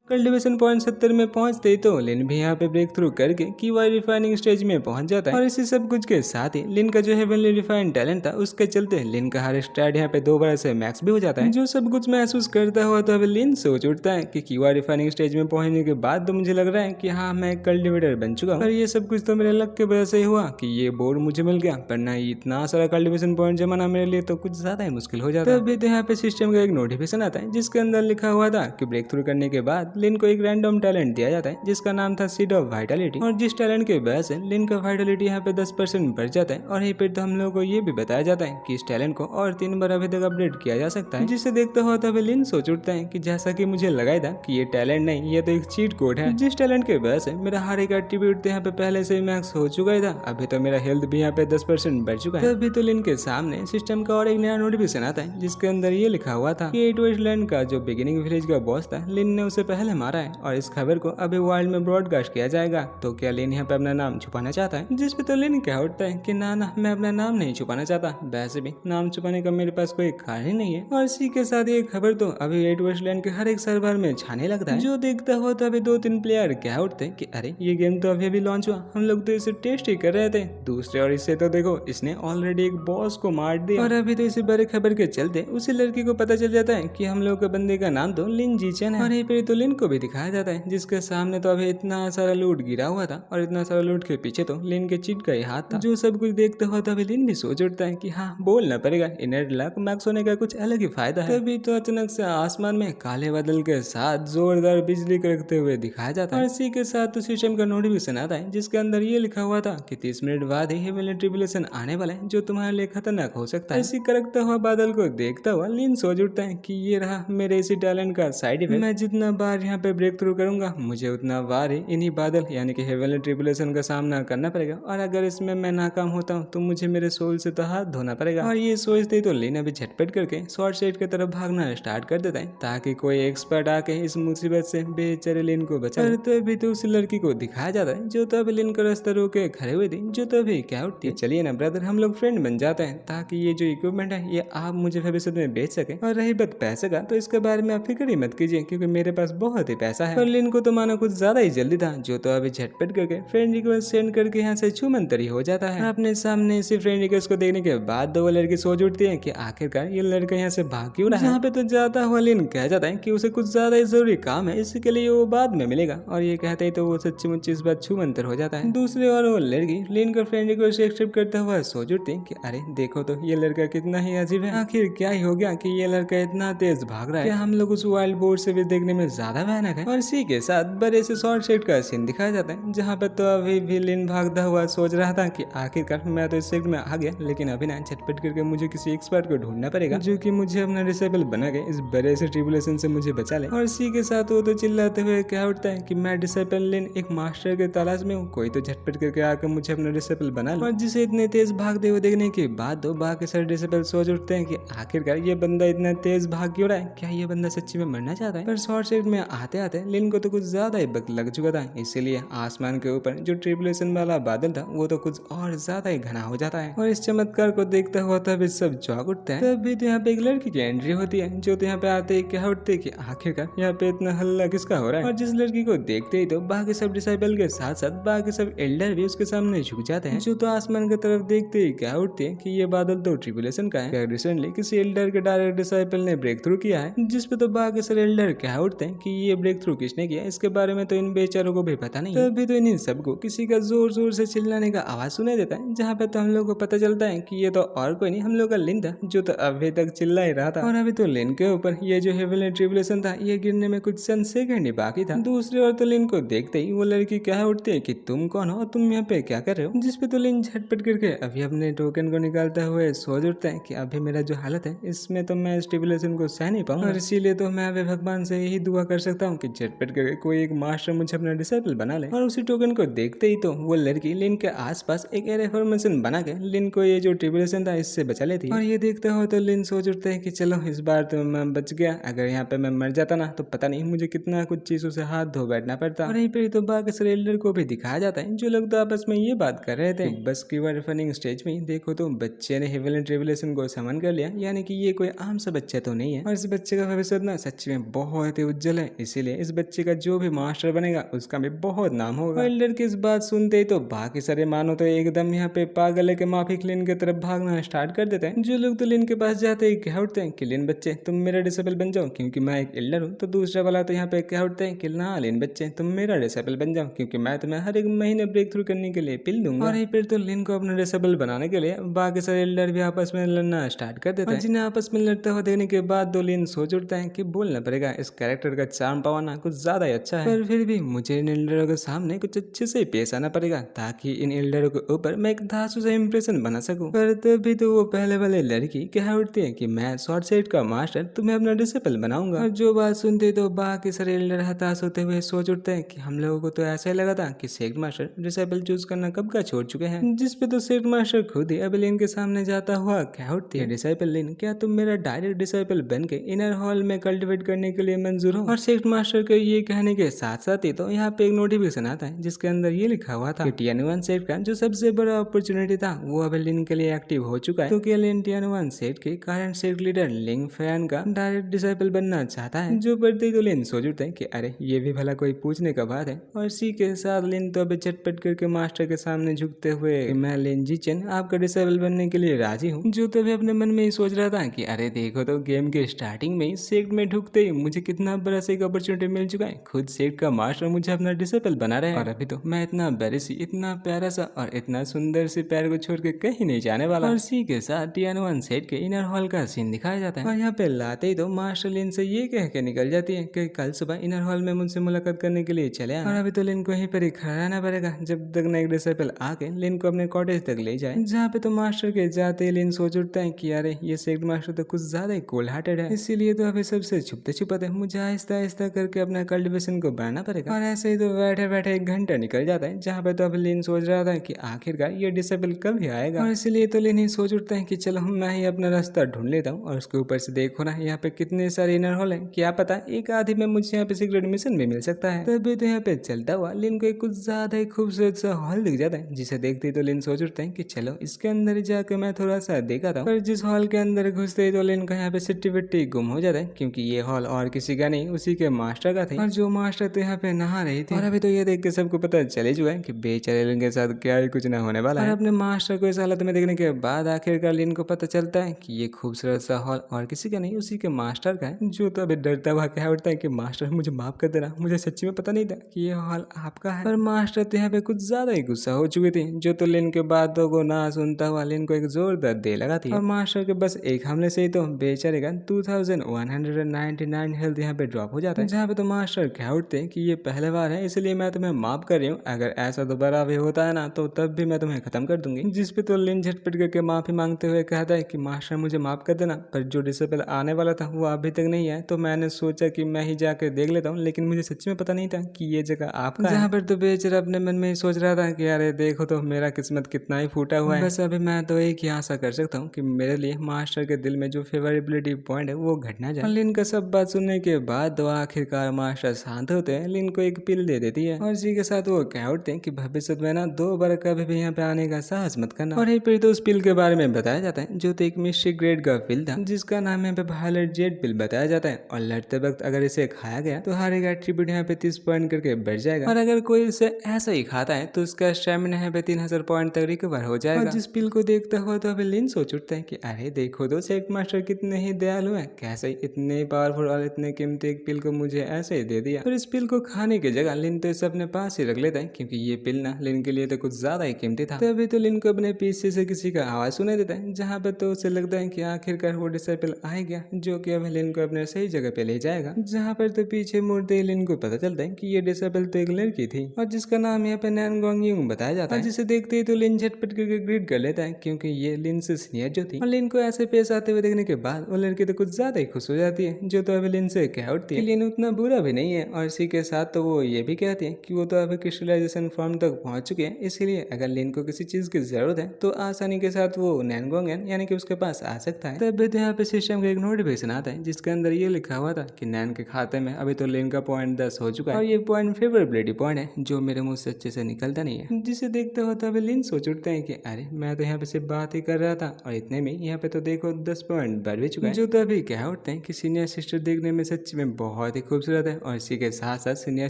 कल्टिवेशन पॉइंट 70 में पहुंचते ही तो लिन भी यहाँ पे ब्रेक थ्रू करके कीवाई रिफाइनिंग स्टेज में पहुंच जाता है। और इसी सब कुछ के साथ ही लिन का जो हेवनली रिफाइंड टैलेंट था उसके चलते लिन का हर स्टैट यहाँ पे 2 बार से मैक्स भी हो जाता है। जो सब कुछ महसूस करता हुआ तो अभी लिन सोच उठता है कि कीवाई रिफाइनिंग स्टेज में पहुंचने के बाद तो मुझे लग रहा है कि हाँ मैं कल्टिवेटर बन चुका हूँ। और ये सब कुछ तो मेरे लक के वजह से ही हुआ कि ये बोर्ड मुझे मिल गया, वरना इतना सारा कल्टिवेशन पॉइंट जमाना मेरे लिए तो कुछ ज्यादा ही मुश्किल हो जाता है। तभी तो यहाँ पे सिस्टम का एक नोटिफिकेशन आता है जिसके अंदर लिखा हुआ था कि ब्रेक थ्रू करने के बाद लिन को एक रैंडम टैलेंट दिया जाता है जिसका नाम था सीड ऑफ वाइटलिटी। और जिस टैलेंट के वजह से लिन का वाइटलिटी यहाँ पे 10% बढ़ जाता है। और यहीं पे तो हम लोगों को ये भी बताया जाता है कि इस टैलेंट को और 3 बार अभी तक अपडेट किया जा सकता है। जिसे देखता हुआ तभी लिन सोच उठता है कि जैसा कि मुझे लगाया था कि ये टैलेंट नहीं, ये तो एक चीट कोड है। जिस टैलेंट के वजह से मेरा हर एक एट्रीब्यूट यहाँ पे पहले से मैक्स हो चुका ही था, अभी तो मेरा हेल्थ भी यहाँ पे 10% बढ़ चुका है। तभी तो लिन के सामने सिस्टम का और एक नया नोटिफिकेशन आता है जिसके अंदर ये लिखा हुआ था कि 8 वेस्टलैंड का जो बिगिनिंग विलेज का बॉस था लिन ने उसे पहले मारा है, और इस खबर को अभी वर्ल्ड में ब्रॉडकास्ट किया जाएगा। तो क्या लिन यहाँ पे अपना नाम छुपाना चाहता है? जिस पे तो लिन कह उठता है कि ना मैं अपना नाम नहीं छुपाना चाहता, वैसे भी नाम छुपाने का मेरे पास कोई कारण ही नहीं है। और इसी के साथ ये खबर तो अभी 8 वेस्टलैंड के हर एक सर्वर में छाने लगता है। जो देखता हुआ तो अभी 2-3 प्लेयर कह उठते कि अरे ये गेम तो अभी लॉन्च हुआ, हम लोग तो इसे टेस्ट ही कर रहे थे। दूसरे और इससे तो देखो इसने ऑलरेडी एक बॉस को मार दिया। और अभी तो इसी बड़े खबर के चलते उसी लड़की को पता चल जाता है कि हम लोग के बंदे का नाम तो लिन जीचन है। और यहीं पे तो लिन को भी दिखाया जाता है जिसके सामने तो अभी इतना सारा लूट गिरा हुआ था, और इतना सारा लूट के पीछे तो लिन के चीट का ही हाथ था। जो सब कुछ देखते हुआ तभी लिन भी सोच उठता है कि हाँ बोलना पड़ेगा, इनर लक मैक्स होने का कुछ अलग ही फायदा है। तभी तो अचानक से आसमान में काले बादल के साथ जोरदार बिजली कड़कते हुए दिखाया जाता है। और इसी के साथ तो सिस्टम का नोटिफिकेशन आता है जिसके अंदर ये लिखा हुआ था कि 30 मिनट बाद ही हेवनली ट्रिब्यूलेशन आने वाला है जो तुम्हारे लिए खतरनाक हो सकता है। इसी कड़कता हुआ बादल को देखता हुआ लिन सोच उठता है कि ये रहा मेरे इसी टैलेंट का साइड इफेक्ट। मैं जितना बार यहाँ पे ब्रेक थ्रू करूंगा मुझे उतना बार ही इन्हीं बादल यानी कि हेवनली ट्रिब्यूलेशन का सामना करना पड़ेगा, और अगर इसमें मैं नाकाम होता हूँ तो मुझे मेरे सोल से तो हाथ धोना पड़ेगा। और ये सोचते ही तो लिन अभी झटपट करके शॉर्ट साइड की तरफ भागना स्टार्ट कर देता है ताकि कोई एक्सपर्ट आके इस मुसीबत से बेचारे लिन को बचाए। तभी तो उस लड़की को दिखाया जाता है जो तभी लिन का रास्ता रोके खड़े हुए थी। जो तभी क्या उठती है, चलिए ना ब्रदर हम लोग फ्रेंड बन जाते हैं ताकि ये जो इक्विपमेंट है ये आप मुझे भविष्य में बेच सके। और रही बात पैसे का तो इसके बारे में आप फिक्र ही मत कीजिए क्योंकि मेरे पास बहुत बहुत ही पैसा है। पर लिन को तो मानो कुछ ज्यादा ही जल्दी था, जो तो अभी झटपट करके फ्रेंड रिक्वेस्ट सेंड करके यहाँ से छूमंतरी हो जाता है। अपने सामने इसी फ्रेंड रिक्वेस्ट को देखने के बाद दो लड़की सोच उठती है कि आखिरकार ये लड़का यहाँ से भाग क्यों रहा है। यहाँ पे तो जाता हुआ लिन कह जाता है कि उसे कुछ ज्यादा ही जरूरी काम है, इसी के लिए वो बाद में मिलेगा। और ये कहते ही तो वो सच्ची मुच्ची इस बात छूमंतर हो जाता है। दूसरे और वो लड़की लिन का फ्रेंड रिक्वेस्ट एक्सेप्ट करता हुआ सोच उठती है कि अरे देखो तो ये लड़का कितना ही अजीब है, आखिर क्या ही हो गया कि ये लड़का इतना तेज भाग रहा है। क्या हम लोग उस वाइल्ड बोर्ड से भी देखने में ज्यादा भयानक है। और इसी के साथ बड़े से शॉर्ट सेट का सीन दिखाया जाता है, जहाँ पे तो अभी भी लिन भागता हुआ सोच रहा था कि आखिरकार मैं तो इस सेक्ट में आ गया, लेकिन अभी ना झटपट करके मुझे किसी एक्सपर्ट को ढूंढना पड़ेगा जो कि मुझे अपना डिसेबल बना के इस बड़े से ट्रिबुलेशन से मुझे बचा ले। और इसी के साथ वो तो चिल्लाते हुए क्या उठता है कि मैं डिसेबल लिन एक मास्टर के तलाश में हूँ, कोई तो झटपट करके आकर मुझे अपना डिसेबल बना ले। और जिसे इतने तेज भागते हुए देखने के बाद दो बाकी सारे डिसेबल सोच उठते हैं कि आखिरकार ये बंदा इतना तेज भाग क्यों रहा है, क्या ये बंदा सच्ची में मरना चाहता है। पर शॉर्ट सेट में आते आते लिन को तो कुछ ज्यादा ही वक्त लग चुका था, इसीलिए आसमान के ऊपर जो ट्रिबुलेशन वाला बादल था वो तो कुछ और ज्यादा ही घना हो जाता है। और इस चमत्कार को देखता हुआ तभी सब चौंक उठते हैं। तभी तो यहाँ पे एक लड़की की एंट्री होती है, जो तो यहाँ पे आते ही क्या उठते हैं कि आखिरकार यहाँ पे इतना हल्ला किसका हो रहा है। और जिस लड़की को देखते ही तो बाकी सब डिसाइबल के साथ साथ बाकी सब एल्डर भी उसके सामने झुक जाते हैं, जो तो आसमान की तरफ देखते ही क्या उठते हैं कि ये बादल तो ट्रिबुलेशन का है। रिसेंटली किसी एल्डर के डायरेक्ट डिसाइबल ने ब्रेक थ्रू किया है, जिसपे तो बाकी सारे एल्डर क्या उठते हैं कि ये ब्रेक थ्रू किसने किया, इसके बारे में तो इन बेचारों को भी पता नहीं। तभी तो इन सबको किसी का जोर जोर से चिल्लाने का आवाज सुनाई देता है, जहाँ पे तो हम लोग को पता चलता है कि ये तो और कोई नहीं, हम लोग का लिन था, जो तो अभी तक चिल्ला ही रहा था। और अभी तो लिन के ऊपर ये जो हेवनली ट्रिबुलेशन था ये गिरने में कुछ चंद सेकंड ही बाकी था। दूसरी ओर तो लिन को देखते ही वो लड़की क्या उठती है कि तुम कौन हो, तुम यहाँ पे क्या कर रहे हो। जिसपे तो लिन झटपट करके अभी अपने टोकन को निकालते हुए सोच उठता है कि अभी मेरा जो हालत है इसमें तो मैं इस ट्रिबुलेशन को सह नहीं पाऊंगा, और इसीलिए तो मैं अभी भगवान से यही दुआ कर सकता हूँ कि झटपट करके कोई एक मास्टर मुझे अपना डिसाइपल बना ले। और उसी टोकन को देखते ही तो वो लड़की लिन के आसपास एक एयर फॉर्मेशन बना के लिन को ये जो ट्रिबुलेशन था इससे बचा लेती। और ये देखते हो तो लिन सोच उठते है कि चलो इस बार तो मैं बच गया, अगर यहाँ पे मैं मर जाता ना तो पता नहीं मुझे कितना कुछ चीजों से हाथ धो बैठना पड़ता। और यहीं पर तो बाकी सारे एल्डर को भी दिखाया जाता है, जो लोग तो आपस में ये बात कर रहे थे। बस की बार फनिंग स्टेज में देखो तो बच्चे ने हेवनली ट्रिबुलेशन को समन कर लिया, यानी कि ये कोई आम सा बच्चा तो नहीं है। और इस बच्चे का भविष्य ना सच में बहुत ही उज्जवल है, इसीलिए इस बच्चे का जो भी मास्टर बनेगा उसका भी बहुत नाम होगा। एल्डर की इस बात सुनते ही तो बाकी सारे मानो तो एकदम यहाँ पे पागल के माफिक लिन की तरफ भागना स्टार्ट कर देते हैं। जो लोग तो लिन के पास जाते ही कह उठते हैं कि लिन बच्चे तुम मेरा डिसेबल बन जाओ क्योंकि मैं एक एल्डर हूँ। तो दूसरा वाला तो यहाँ पे कह उठते हैं कि ना लिन बच्चे तुम मेरा डिसेबल बन जाओ क्योंकि मैं तुम्हें हर एक महीने ब्रेक थ्रू करने के लिए पिल दूंगा। और यहीं पर तो लिन को अपना डिसेबल बनाने के लिए बाकी सारे एल्डर भी आपस में लड़ना स्टार्ट कर देते हैं। जिन्हें आपस में लड़ते हुए देखने के बाद दो लिन सोच उठता है कि बोलना पड़ेगा इस कैरेक्टर का चार्म पावाना कुछ ज्यादा ही अच्छा है, पर फिर भी मुझे इन एल्डरों के सामने कुछ अच्छे से पेश आना पड़ेगा ताकि इन एल्डरों के ऊपर मैं एक धांसू सा इंप्रेशन बना सकूं। पर तभी तो वो पहले वाले लड़की कह उठती है कि मैं शॉर्ट सेट का मास्टर तुम्हें अपना डिसेबल बनाऊंगा। और जो बात सुनते तो बाकी सारे एल्डर हताश होते हुए सोच उठते हैं कि हम लोगों को तो ऐसा ही लगा था कि सेक्ट मास्टर डिसेबल चूज करना कब का छोड़ चुके हैं। जिसपे तो सेक्ट मास्टर खुद ही अभी लिन के सामने जाता हुआ कह उठती है डिसेबल लिन क्या तुम मेरा डायरेक्ट डिसेबल बन के इनर हॉल में कल्टिवेट करने के लिए मंजूर हो। और सेक्ट मास्टर के ये कहने के साथ साथ ही तो यहाँ पे एक नोटिफिकेशन आता है जिसके अंदर ये लिखा हुआ था कि TN1 सेट का जो सबसे बड़ा अपॉर्चुनिटी था वो अब लिन के लिए एक्टिव हो चुका है, क्योंकि लिन TN1 सेट के करंट सेट लीडर लिंग फैन का डायरेक्ट डिसाइपल बनना चाहता है। जो पढ़ते ही तो लिन सोच उठते हैं कि अरे ये भी भला कोई पूछने का बात है। और इसी के साथ लिन तो अभी झटपट करके मास्टर के सामने झुकते हुए मैं लिन जीचेन आपका डिसाइबल बनने के लिए राजी हूँ। जो तो अभी अपने मन में ही सोच रहा था कि अरे देखो तो गेम के स्टार्टिंग में ही सेक्ट में ढुकते ही मुझे कितना बड़ा से एक अपॉर्चुनिटी मिल चुका है, खुद सेक्ट का मास्टर मुझे अपना डिसेबल बना रहे हैं। और अभी तो मैं इतना बेरिसी इतना प्यारा सा और इतना सुंदर से प्यार को छोड़ के कहीं नहीं जाने वाला। और इसी के साथ TN1 सेट के इनर हॉल का सीन दिखाया जाता है। और यहाँ पे लाते ही तो मास्टर लिन से ये कह के निकल जाती है कि कल सुबह इनर हॉल में मुझसे मुलाकात करने के लिए चले आना। और अभी तो लिन को यहीं पर ही खड़ा रहना पड़ेगा जब तक ना एक डिसेबल आके लिन को अपने कॉटेज तक ले जाए। जहाँ पे तो मास्टर के जाते ही लिन सोच उठता है कि अरे ये सेक्ट मास्टर तो कुछ ज्यादा ही कोल्ड हार्टेड है, इसीलिए तो अभी सबसे छुपते छुपाते मुझे आहिस्ता आहिस्ता करके अपना कल्टिवेशन को बढ़ाना पड़ेगा। और ऐसे ही तो बैठे बैठे 1 घंटा निकल जाता है, जहाँ पे तो अभी लिन सोच रहा था कि आखिरकार ये डिसेबल कब ही आएगा। और इसीलिए तो लिन ही सोच उठता है कि चलो मैं ही अपना रास्ता ढूंढ लेता हूँ। और उसके ऊपर से देखो ना यहाँ पे कितने सारे इनर हॉल है, क्या पता एक आधी में मुझे यहाँ पे सीक्रेट मिशन भी मिल सकता है। तभी तो यहाँ पे चलता हुआ लिन को एक कुछ ज्यादा ही खूबसूरत सा हॉल दिख जाता है, जिसे देखते ही तो लिन सोच उठता है कि चलो इसके अंदर ही जाकर मैं थोड़ा सा देखा था। पर जिस हॉल के अंदर घुसते ही तो लिन का यहाँ पे सिट्टी बिट्टी गुम हो जाता है, क्योंकि ये हॉल और किसी का नहीं उसी के मास्टर का था और जो मास्टर तो यहाँ पे नहा रही थी। और अभी तो ये देख के सबको पता चले चुका है कि बेचारे लिन के साथ क्या ही कुछ ना होने वाला है। और अपने मास्टर को इस हालत में देखने के बाद आखिरकार लिन को पता चलता है कि ये खूबसूरत सा हॉल और किसी का नहीं उसी के मास्टर का है, जो तो अभी डरता हुआ कह उठता है कि मास्टर मुझे माफ कर देना, मुझे सच्ची में पता नहीं था कि ये हॉल आपका है। पर मास्टर तो यहाँ पे कुछ ज्यादा ही गुस्सा हो चुकी थी, जो तो लिन के बातों को ना सुनता हुआ लिन को एक जोरदार दे लगा थी। और मास्टर के बस एक हमले से ही तो बेचारे का 2199 हेल्थ यहाँ पे ड्रॉप हो जाता है, जहाँ पे तो मास्टर कह उठते हैं कि ये पहले बार है इसलिए मैं तुम्हें माफ कर रही हूँ, अगर ऐसा दोबारा भी होता है ना तो तब भी मैं तुम्हें खत्म कर दूंगी। जिस पे तो लिन झटपट करके माफी मांगते हुए कहता है कि मास्टर मुझे माफ कर देना, पर जो डिसेबल आने वाला था वो अभी तक नहीं है, तो मैंने सोचा कि मैं ही जाकर देख लेता हूँ, लेकिन मुझे सच्ची में पता नहीं था कि ये जगह आपका है। जहाँ पर तो बेचारा अपने मन में ही सोच रहा था कि अरे देखो तो मेरा किस्मत कितना ही फूटा हुआ है। बस अभी मैं तो एक ही आशा कर सकता हूँ कि मेरे लिए मास्टर के दिल में जो फेवरेबिलिटी पॉइंट है वो घट ना जाए। लिन का सब बात सुनने के बाद तो आखिरकार मास्टर शांत होते हैं, लिन को एक पिल दे देती है और इसी के साथ वो कह उठते हैं कि भविष्य में ना 2 बार कभी भी यहाँ पे आने का साहस मत करना। और फिर तो उस पिल के बारे में बताया जाता है जो तो एक मिस्टिक ग्रेड का पिल था, जिसका नाम यहाँ पे वायलेट जेड पिल बताया जाता है। और लड़ते वक्त अगर इसे खाया गया तो हर एक एट्रीब्यूट यहाँ पे 30 पॉइंट करके बढ़ जाएगा, और अगर कोई इसे ऐसा ही खाता है तो उसका स्टेमिना यहाँ पे 3000 पॉइंट तक रिकवर हो जाएगा। और जिस पिल को देखता हुआ तो अभी लिन सोच उठता है कि अरे देखो तो सेक्ट मास्टर कितने ही दयालु है, कैसे इतने पावरफुल और इतने कीमती एक पिल को मुझे ऐसे ही दे दिया। फिर इस पिल को खाने की जगह लिन तो इसे अपने पास ही रख लेता है, क्योंकि ये पिल ना लिन के लिए तो कुछ ज्यादा ही कीमती था। तभी तो लिन को अपने पीछे से किसी का आवाज सुनाई देता है, जहाँ पे तो उसे लगता है कि आखिरकार वो डिसेबल आ गया, जो कि अब लिन को अपने सही जगह पे ले जाएगा। जहाँ पर तो पीछे मुड़ते ही लिन को पता चलता है कि ये डिसेबल तो एक लड़की थी और जिसका नाम यहाँ पे नैन गोंग बताया जाता है, जिसे देखते ही तो लिन झटपट करके ग्रीट कर लेता है, क्योंकि ये लिन से सीनियर जो थी। और लिन को ऐसे पेश आते हुए देखने के बाद वो लड़की तो कुछ ज्यादा ही खुश हो जाती है, जो तो अभी लिन से कह उठती है लिन उतना बुरा भी नहीं है। और इसी के साथ तो वो ये भी कहती है कि वो तो अभी क्रिस्टलाइजेशन फॉर्म तक पहुंच चुके हैं, इसलिए अगर लिन को किसी चीज की जरूरत है तो आसानी के साथ वो नैनगोंगन यानी कि उसके पास आ सकता है। तब भी तो यहाँ पे सिस्टम का एक नोटिफिकेशन आता है, जिसके अंदर ये लिखा हुआ था कि नैन के खाते में अभी तो लिन का पॉइंट 10 हो चुका है, और ये पॉइंट फेवरेबिलिटी पॉइंट है जो मेरे मुंह से अच्छे से निकलता नहीं है। जिसे देखते हो तभी लिन सोच उठते हैं कि अरे मैं तो यहाँ पे सिर्फ बात ही कर रहा था, और इतने में यहाँ पे तो देखो 10 पॉइंट बढ़ भी चुका है। जो तो अभी कह उठते हैं कि सीनियर सिस्टर देखने में सच में बहुत ही खूबसूरत है, और इसी के साथ साथ सीनियर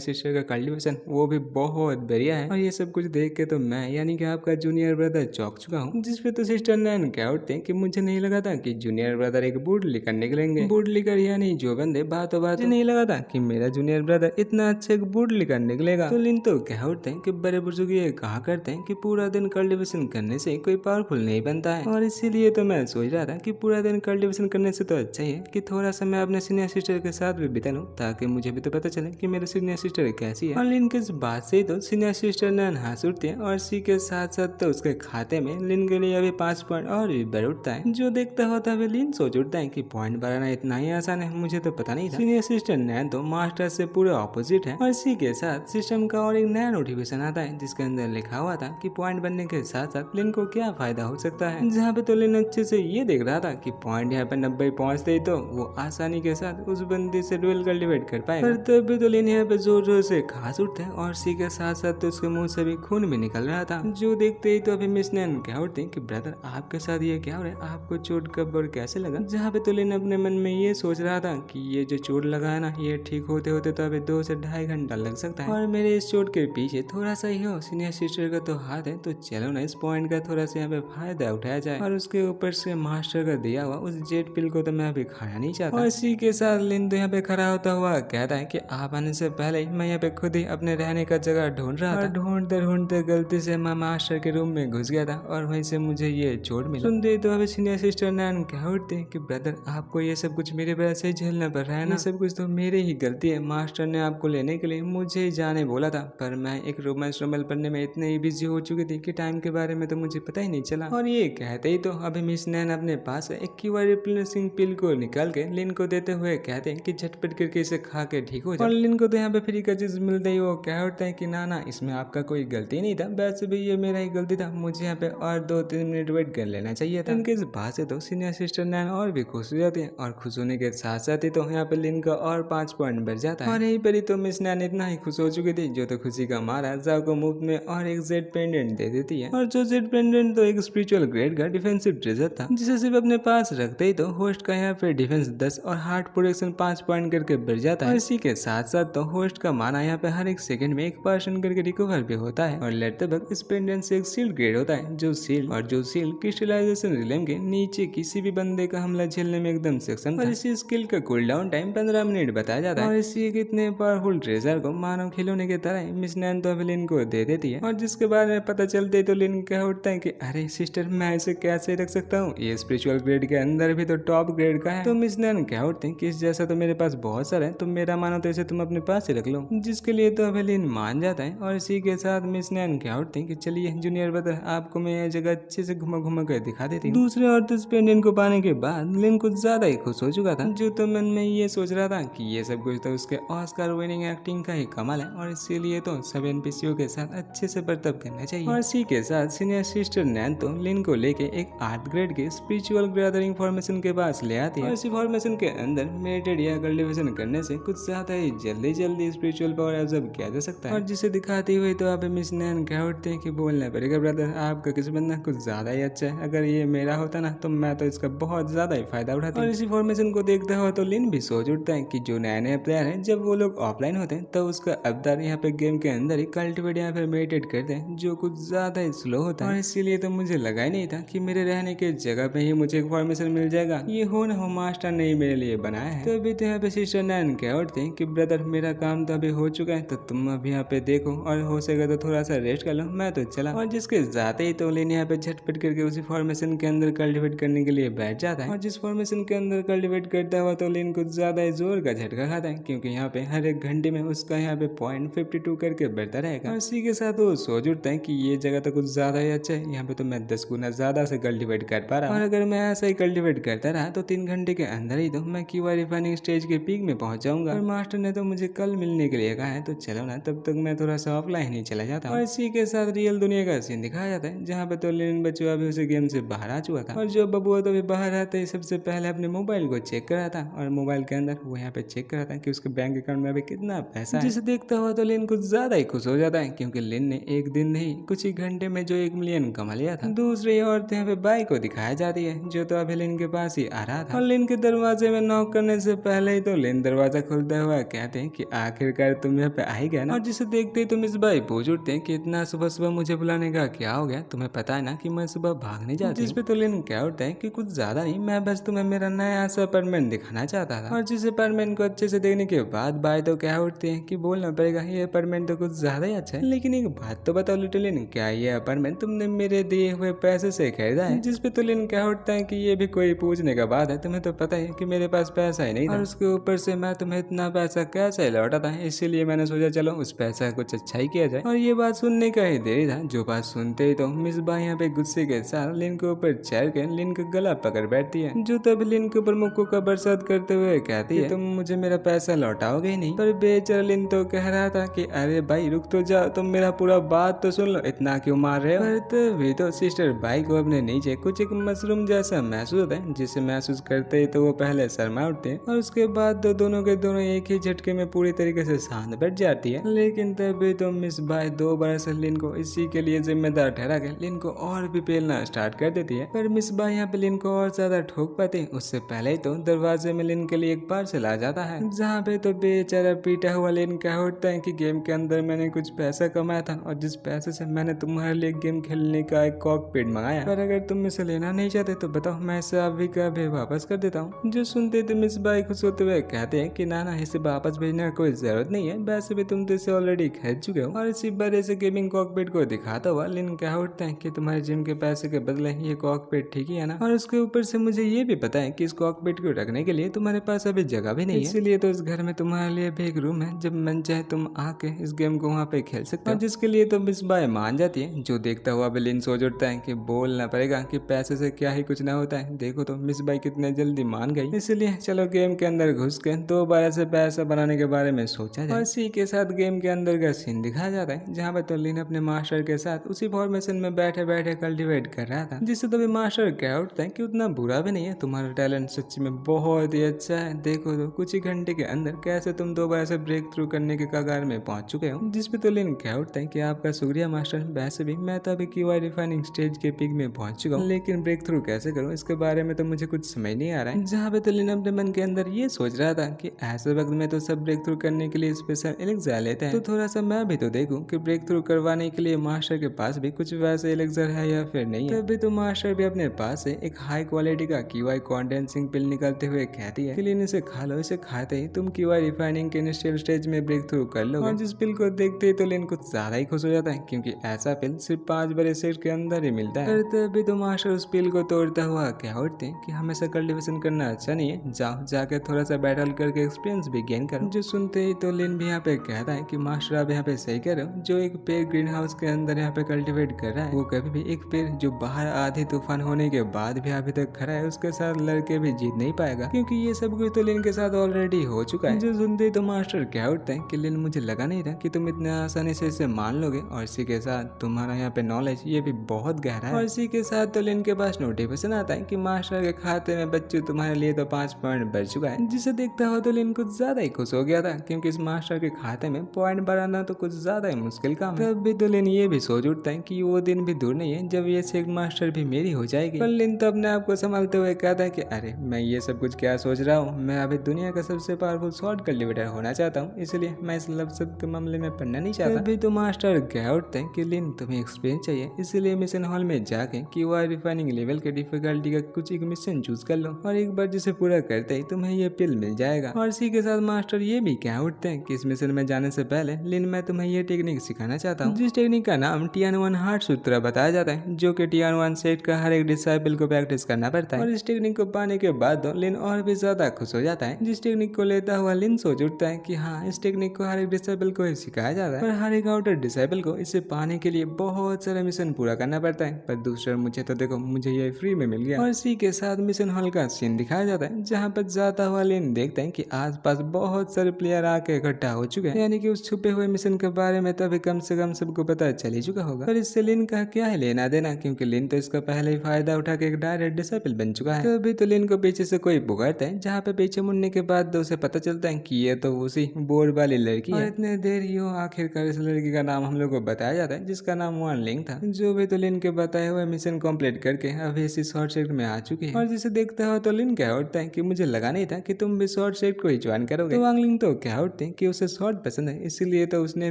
सिस्टर का कल्टिवेशन वो भी बहुत बढ़िया है। और ये सब कुछ देख के तो मैं यानी कि आपका जूनियर ब्रदर चौंक चुका हूँ। जिसपे तो सिस्टर नैन कह उठते हैं कि मुझे नहीं लगा था कि जूनियर ब्रदर एक बूढ़ लेकर निकलेंगे। बूढ़ लेकर यानी जो बंदे बातों बात नहीं लगा था कि मेरा जूनियर ब्रदर इतना अच्छे एक बूढ़ लेकर निकलेगा। तो लिन तो कह उठते हैं कि बड़े बुजुर्ग ये कहा करते हैं कि पूरा दिन कल्टिवेशन करने से कोई पावरफुल नहीं बनता है, और इसीलिए तो मैं सोच रहा था कि पूरा दिन कल्टिवेशन करने से तो अच्छा ही है कि थोड़ा सा मैं अपने सीनियर सिस्टर के साथ भी बिता लूं, ताकि मुझे भी तो पता चले कि मेरे सीनियर सिस्टर कैसी है। और लिन के इस बात से तो सीनियर सिस्टर नैन हंस उठती है, और इसी के साथ साथ तो उसके खाते में लिन के लिए अभी 5 पॉइंट और भी बढ़ उठता है। जो देखता होता है लिन सोच उठता है कि पॉइंट बढ़ाना इतना ही आसान है, मुझे तो पता नहीं था। सीनियर सिस्टर नैन तो मास्टर से पूरे ऑपोजिट है। और इसी के साथ सिस्टम का और एक नया नोटिफिकेशन आता है, जिसके अंदर लिखा हुआ था कि पॉइंट बनने के साथ साथ लिन को क्या फायदा हो सकता है। जहाँ पे तो लिन अच्छे से ये देख रहा था कि पॉइंट यहाँ पे 90 पहुंचते ही तो वो आसानी के साथ उस बंदी से डुएल कल्टिवेट कर पाएगा। पर तभी तो लिन यहाँ पे जोर जोर से खांस उठते हैं, और इसी के साथ साथ तो उसके मुंह से भी खून भी निकल रहा था। जो देखते ही तो अभी मिस नैन कह उठती कि ब्रदर आपके साथ ये क्या हो रहा है, आपको चोट कब और कैसे लगा। जहाँ पे तो लिन अपने मन में ये सोच रहा था कि ये जो चोट लगा है ना, ये ठीक होते होते तो अभी 2 से 2.5 घंटा लग सकता है, और मेरे इस चोट के पीछे थोड़ा सा ही हो सीनियर सिस्टर का तो हाथ है, तो चलो ना इस पॉइंट का थोड़ा सा यहाँ पे फायदा उठाया जाए। और उसके ऊपर से मास्टर का दिया हुआ उस जेट पिल को तो मैं अभी खाना नहीं चाहता। और इसी के साथ लिन तो यहाँ पे खड़ा होता हुआ कहता है कि आप आने से पहले मैं यहाँ पे खुद ही अपने रहने का जगह ढूंढ रहा था, और ढूंढते ढूंढते गलती से मैं मास्टर के रूम में घुस गया था, और वहीं से मुझे ये चोट मिला। सुनते तो अभी सीनियर सिस्टर नैन कह उठते कि ब्रदर आपको ये सब कुछ मेरे वजह से झेलना पड़ रहा है ना, ये सब कुछ तो मेरे ही गलती है। मास्टर ने आपको लेने के लिए मुझे ही जाने बोला था, पर मैं एक रोमांस नोवेल पढ़ने में इतने ही बिजी हो चुकी थी कि टाइम के बारे में तो मुझे पता ही नहीं चला। और ये कहते ही तो अभी मिस नैन अपने पास एक क्यूआर रिप्लेसिंग पिल को निकाल के लिन को देते हुए कहते हैं कि झटपट करके इसे खा के ठीक हो जाए। और लिन को तो यहाँ पे फ्री का चीज मिलते ही वो कह उठता है कि ना इसमें आपका कोई गलती नहीं था, वैसे भी ये मेरा ही गलती था, मुझे यहाँ पे और 2-3 मिनट वेट कर लेना चाहिए था। इनके इस बात से तो सीनियर सिस्टर नैन और भी खुश हो जाती है, और खुश होने के साथ साथ ही तो यहाँ पे लिन का और 5 पॉइंट बढ़ जाता है। और यहीं पर ही तो मिस नैन इतना ही खुश हो चुकी थी, जो तो खुशी का मारा जाओ को मुफ्त में और एक जेड पेंडेंट दे देती है। और जो जेड पेंडेंट तो एक स्पिरिचुअल ग्रेड का डिफेंसिव ट्रेजर था, जिसे सिर्फ अपने पास रखते ही तो होस्ट का यहाँ पे डिफेंस 10 और हार्ट प्रोटेक्शन 5 पॉइंट करके बढ़ जाता है। और इसी के साथ साथ तो होस्ट का माना यहाँ पे हर एक सेकंड में 1% करके रिकवर भी होता है। और लेते वक्त इस पेंडेंट से एक सील क्रिएट होता है, जो सील क्रिस्टलाइजेशन रिलेम के नीचे किसी भी बंदे का हमला झेलने में एकदम सक्षम था। और इसी स्किल का कूल डाउन टाइम 15 मिनट बताया जाता है। और इसी एक इतने पावरफुल ट्रेजर को मानव खिलौने की तरह मिस नैन तो लिन को दे देती है। और जिसके बारे में पता चलते तो लिन कह उठता है कि अरे सिस्टर, मैं इसे कैसे रख सकता हूँ, ये स्पिरिचुअल ग्रेड के अंदर भी तो टॉप ग्रेड का है। तो मिस नैन कह उठते हैं कि इस जैसा तो मेरे पास बहुत सारा है, तुम मेरा मानो तो इसे तुम अपने पास ही रख लो। जिसके लिए तो लिन मान जाता है। और इसी के साथ मिस नैन कह उठते हैं कि चलिए जूनियर ब्रदर, आपको मैं यह जगह अच्छे से घुमा घुमा कर दिखा देती हूँ। दूसरे और इस पेंडेंट को पाने के बाद लिन कुछ ज्यादा ही खुश हो चुका था, जो तो मन में ये सोच रहा था कि ये सब कुछ तो उसके ऑस्कर विनिंग एक्टिंग का ही कमाल है, और इसीलिए तो सब एनपीसीओ के साथ अच्छे से बर्ताव करना चाहिए। और इसी के साथ सीनियर सिस्टर नैन तो लिन को लेके एक 8 ग्रेड के स्पिरिचुअल गैदरिंग फॉर्मेशन के पास ले आती है। और इसी फॉर्मेशन के अंदर मेडिटेट या कल्टिवेशन करने से कुछ ज्यादा ही जल्दी स्पिरिचुअल पावर ऑब्जर्व किया जा सकता है। और जिसे दिखाते हुए तो आप मिस नैन कह उठते हैं कि बोलना पड़ेगा ब्रदर, आपका किस्मत ना कुछ ज्यादा ही अच्छा है, अगर ये मेरा होता ना तो मैं तो इसका बहुत ज्यादा ही फायदा उठाता। और इसी फॉर्मेशन को देखता हुआ तो लिन भी सोच उठता है कि जो नए प्लेयर है, जब वो लोग ऑफलाइन होते हैं तो उसका अवतार यहाँ पे गेम के अंदर ही कल्टिवेट या फिर मेडिटेट करते हैं, जो कुछ ज्यादा ही स्लो होता है। और इसीलिए तो मुझे लगा ही नहीं था कि मेरे रहने के जगह पे ही मुझे एक फॉर्मेशन मिल जाएगा, ये हो न हो मास्टर ने ही मेरे लिए बनाया है। तो अभी तो यहाँ पे सिस्टर नैन कह उठते हैं कि ब्रदर, मेरा काम तो अभी हो चुका है, तो तुम अभी यहाँ पे देखो और हो सकेगा तो थोड़ा सा रेस्ट कर लो, मैं तो चला। और जिसके जाते ही तो लिन यहाँ पे झटपट करके उसी फॉर्मेशन के अंदर कल्टिवेट करने के लिए बैठ जाता है। और जिस फॉर्मेशन के अंदर कल्टिवेट करता हुआ तो लिन कुछ ज्यादा ही जोर का झटका खाता है, क्योंकि यहाँ पे हर एक घंटे में उसका यहाँ पे 0.52 करके बढ़ता रहेगा। और इसी के साथ वो सोच उठता है कि ये जगह तो कुछ ज्यादा ही अच्छा है, यहाँ पे तो मैं 10 गुना ज्यादा से कल्टिवेट कर पा रहा हूँ। और अगर मैं ऐसा ही कल्टिवेट करता रहा तो 3 घंटे के अंदर ही तो मैं कीवा रिफाइनिंग स्टेज के पीक में पहुंच जाऊंगा। और मास्टर ने तो मुझे कल मिलने के लिए कहा है, तो चलो ना, तब तक मैं थोड़ा सा ऑफलाइन ही चला जाता हूँ। और इसी के साथ रियल दुनिया का सीन दिखाया जाता है, जहाँ पे तो लिन बचुआ भी उसे गेम से बाहर आ चुका था। और जो बबुआ तो भी बाहर आते ही सबसे पहले अपने मोबाइल को चेक करा था, और मोबाइल के अंदर वो यहाँ पे चेक करा था कि उसके बैंक अकाउंट में अभी कितना पैसा है। जिसे देखता हुआ तो लिन कुछ ज्यादा ही खुश हो जाता है, क्योंकि लिन ने एक दिन नहीं कुछ ही घंटे में जो 1 मिलियन कमा लिया था। दूसरी ओर यहाँ पे बाइक को दिखाया जाती है, जो तो अभी लिन के पास ही आ रहा था। और लिन के दरवाजे में नॉक करने से पहले ही तो लिन दरवाजा खोलता हुआ कहते हैं कि आखिरकार तुम यहाँ पे आ ही गए ना। और जिसे देखते ही तुम इस भाई पूछ उठते हैं कि इतना सुबह सुबह मुझे बुलाने का क्या हो गया, तुम्हें पता है ना कि मैं सुबह भागने जाती हूँ। जिसपे तो लिन क्या उठता है कि कुछ ज्यादा नहीं, मैं बस तुम्हें मेरा नया सा अपार्टमेंट दिखाना चाहता था। और जिस अपार्टमेंट को अच्छे से देखने के बाद भाई तो क्या उठते हैं कि बोलना पड़ेगा ये अपार्टमेंट तो कुछ ज्यादा ही अच्छा है, लेकिन एक बात तो बताओ लिटिल लिन, क्या ये अपार्टमेंट तुमने मेरे दिए हुए पैसे से खरीदा है? जिसपे तो लिन क्या उठता है कि ये भी कोई पूछने का बात है, तुम्हें तो पता है कि मेरे पास पैसा ही नहीं था, और उसके ऊपर से मैं तुम्हें इतना पैसा कैसे लौटा था, इसीलिए मैंने सोचा चलो उस पैसा कुछ अच्छा ही किया जाए। और ये बात सुनने का ही देरी था, जो बात सुनते ही तो मिस बा यहाँ पे गुस्से के साथ लिन के ऊपर चढ़ के लिन का गला पकड़ बैठती है, जो तब लिन के ऊपर मुक्कों का बरसात करते हुए कहती है तुम मुझे मेरा पैसा लौटाओगे ही नहीं। पर बेचारा लिन तो कह रहा था कि अरे भाई रुक तो जाओ, तुम मेरा पूरा बात तो सुन लो, इतना क्यों मार रहे हो। पर तभी तो सिस्टर भाई को अपने नीचे कुछ एक मशरूम जैसा महसूस होता है, जिसे महसूस करते ही तो वो पहले शर्मा उठते हैं, और उसके बाद तो दोनों के दोनों एक ही झटके में पूरी तरीके से शांत बैठ जाती है। लेकिन तभी तो मिस बाय दोबारा से लिन को इसी के लिए जिम्मेदार ठहरा के लिन को और भी पेलना स्टार्ट कर देती है। पर मिस बाय यहाँ पे लिन को और ज्यादा ठोक पाती है। उससे पहले ही तो दरवाजे में लिन के लिए एक पार्सल आ जाता है, जहाँ पे तो बेचारा पीटा हुआ लिन कह उठता है कि गेम के अंदर मैंने कुछ पैसा कमाया था, और जिस पैसे से मैंने तुम्हारे लिए गेम खेलने का एक कॉकपिट मंगाया, पर अगर तुम इसे लेना नहीं चाहते तो बताओ, मैं इसे अभी का अभी वापस कर देता हूँ। जो सुनते थे मिस बाई खुश होते हुए कहते हैं कि ना इसे वापस भेजने का कोई जरूरत नहीं है, वैसे भी तुम तो इसे ऑलरेडी खरीद चुके हो। और इसी बड़े से गेमिंग कॉकपिट को दिखाता हुआ लिन कह उठता है कि तुम्हारे जिम के पैसे के बदले ये कॉकपिट ठीक ही है ना, और उसके ऊपर से मुझे ये भी पता है कि इस कॉकपिट को रखने के लिए तुम्हारे पास अभी जगह भी नहीं है, इसीलिए तो इस घर में तुम्हारे लिए भी एक रूम है, जब मन चाहे तुम आके इस गेम को वहाँ पे खेल सकते हो। जिसके लिए तो मिस बाय मान जाती है, जो देखता हुआ भी लिन सोच उठता है कि बोलना पड़ेगा कि पैसे से क्या ही कुछ ना होता है। देखो तो मिस बाई कितने जल्दी मान गई, इसलिए चलो गेम के अंदर घुस के दोबारा से पैसा बनाने के बारे में सोचा जाए। और इसी के साथ गेम के अंदर का सीन दिखाया जाता है, जहाँ पे तो लिन अपने मास्टर के साथ उसी फॉर्मेशन में बैठे बैठे कल्टिवेट कर रहा था, जिससे तो भी मास्टर कह उठता है कि उतना बुरा भी नहीं है, तुम्हारा टैलेंट सच्ची में बहुत ही अच्छा है। देखो तो कुछ ही घंटे के अंदर कैसे तुम दोबारा से ब्रेक थ्रू करने के कगार में पहुंच चुके हो। जिसपे तो लिन कह उठता है कि आपका शुक्रिया मास्टर, वैसे भी मैं तो अभी कीवाई रिफाइनिंग स्टेज के पीक में पहुंच चुका हूँ, लेकिन ब्रेक थ्रू कैसे करूँ इसके बारे में तो मुझे कुछ समझ नहीं आ रहा है। जहाँ पे तो लिन अपने मन के अंदर ये सोच रहा था कि ऐसे वक्त में तो सब ब्रेक थ्रू करने के लिए स्पेशल एलेक्सर लेते हैं, तो थोड़ा सा मैं भी तो देखूं कि ब्रेक थ्रू करवाने के लिए मास्टर के पास भी कुछ वैसे एलेक्सर है या फिर नहीं है। तभी तो मास्टर भी अपने पास से एक हाई क्वालिटी का QI कंडेंसिंग पिल निकालते हुए कहती है कि लिन इसे खा लो, इसे खाते ही तुम QI रिफाइनिंग के इनिशियल स्टेज में ब्रेक थ्रू कर लो। और जिस पिल को देखते ही तो लिन कुछ ज्यादा ही खुश हो जाता है, क्योंकि ऐसा पिल सिर्फ 5 बड़े सेट के अंदर ही मिलता है। तभी तो मास्टर उस पिल को तोड़ता हुआ क्या उठते हैं कि हमेशा कल्टिवेशन करना अच्छा नहीं है, जाओ जाके थोड़ा सा बैटल करके एक्सपीरियंस भी गेन करो। जो सुनते ही तो लिन भी यहाँ पे कहता है कि मास्टर आप यहाँ पे सही कह रहे हो, जो एक पेड़ ग्रीन हाउस के अंदर यहाँ पे कल्टिवेट कर रहा है वो कभी भी एक पेड़ जो बाहर आधी तूफान होने के बाद भी अभी तक खड़ा है उसके साथ लड़के भी जीत नहीं पाएगा, क्योंकि ये सब कुछ तो लिन के साथ ऑलरेडी हो चुका है। जो सुनते ही तो मास्टर क्या उठते हैं कि लिन मुझे लगा नहीं था कि तुम इतने आसानी से इसे मान लोगे, और इसी के साथ तुम्हारा यहाँ पे नॉलेज ये भी बहुत गहरा है। और इसी के साथ तो लिन के पास नोटिफिकेशन आता है कि मास्टर के खाते में बच्चों तुम्हारे लिए तो 5 पॉइंट बढ़ चुका है, जिसे देखता हुआ तो लिन कुछ ज्यादा ही खुश हो गया था, क्योंकि इस मास्टर के खाते में पॉइंट बढ़ाना तो कुछ ज्यादा ही मुश्किल काम है। तब भी तो लिन ये भी सोच उठता है कि वो दिन भी दूर नहीं है जब ये सेक मास्टर भी मेरी हो जाएगी। पर लिन तो अपने आप को संभालते हुए कहता है कि अरे मैं ये सब कुछ क्या सोच रहा हूँ, मैं अभी दुनिया का सबसे पावरफुल शॉर्ट कल्टिवेटर होना चाहता हूँ, इसलिए मैं इस लव सब के मामले में पढ़ना नहीं चाहता। तभी तो मास्टर कह उठते हैं कि लिन तुम्हें एक्सपीरियंस चाहिए, इसलिए मिशन हॉल में जाके QI रिफाइनिंग लेवल के डिफिकल्टी का कुछ एक मिशन चूज कर लो, और एक बार जिसे पूरा करते ही तुम्हें ये पिल मिल जाएगा। और इसी के साथ मास्टर ये भी कह उठते हैं कि इस मिशन में जाने से पहले लिन मैं तुम्हें ये टेक्निक सिखाना चाहता हूँ, जिस टेक्निक का नाम TN1 हार्ट सूत्र बताया जाता है, जो कि TN1 सेट का हर एक डिसाइपल को प्रैक्टिस करना पड़ता है। और इस टेक्निक को पाने के बाद लिन और भी ज्यादा खुश हो जाता है। जिस टेक्निक को लेता हुआ लिन सोच उठता है कि हाँ, इस टेक्निक को हर एक डिसाइपल को ही सिखाया जाता है, पर हर एक आउटर डिसाइपल को इसे पाने के लिए बहुत सारे मिशन पूरा करना पड़ता है। पर दूसरा मुझे तो देखो, मुझे ये फ्री में मिल गया। और इसी के साथ मिशन हॉल का सीन दिखाया जाता है, जहाँ पर जाता हुआ लिन देखते हैं कि आसपास बहुत सारे प्लेयर आके इकट्ठा हो चुके हैं, यानी कि उस छुपे हुए मिशन के बारे में तभी कम से कम सबको पता चल ही चुका होगा। पर इससे लिन का क्या है लेना देना, क्योंकि लिन तो इसका पहले ही फायदा उठा के एक डायरेक्ट डिसाइपल बन चुका है। तभी तो लिन को पीछे से कोई पुकारता है, जहाँ पे पीछे मुड़ने के बाद उसे पता चलता है कि ये तो उसी बोर्ड वाली लड़की है। और इतने देर ही हो, आखिरकार इस लड़की का नाम हम लोग को बताया जाता है, जिसका नाम वन लिंग था, जो भी तो लिन के बताए हुए मिशन कंप्लीट करके अभी इसी शॉर्ट सेक्ट में आ चुकी है। और जिसे देखता हो तो लिन क्या उठता है कि मुझे लगा नहीं था कि तुम भी शॉर्ट सेक्ट को ही ज्वाइन करोगे। तो वांगलिंग तो क्या उठते हैं कि उसे शॉर्ट पसंद है, इसीलिए तो उसने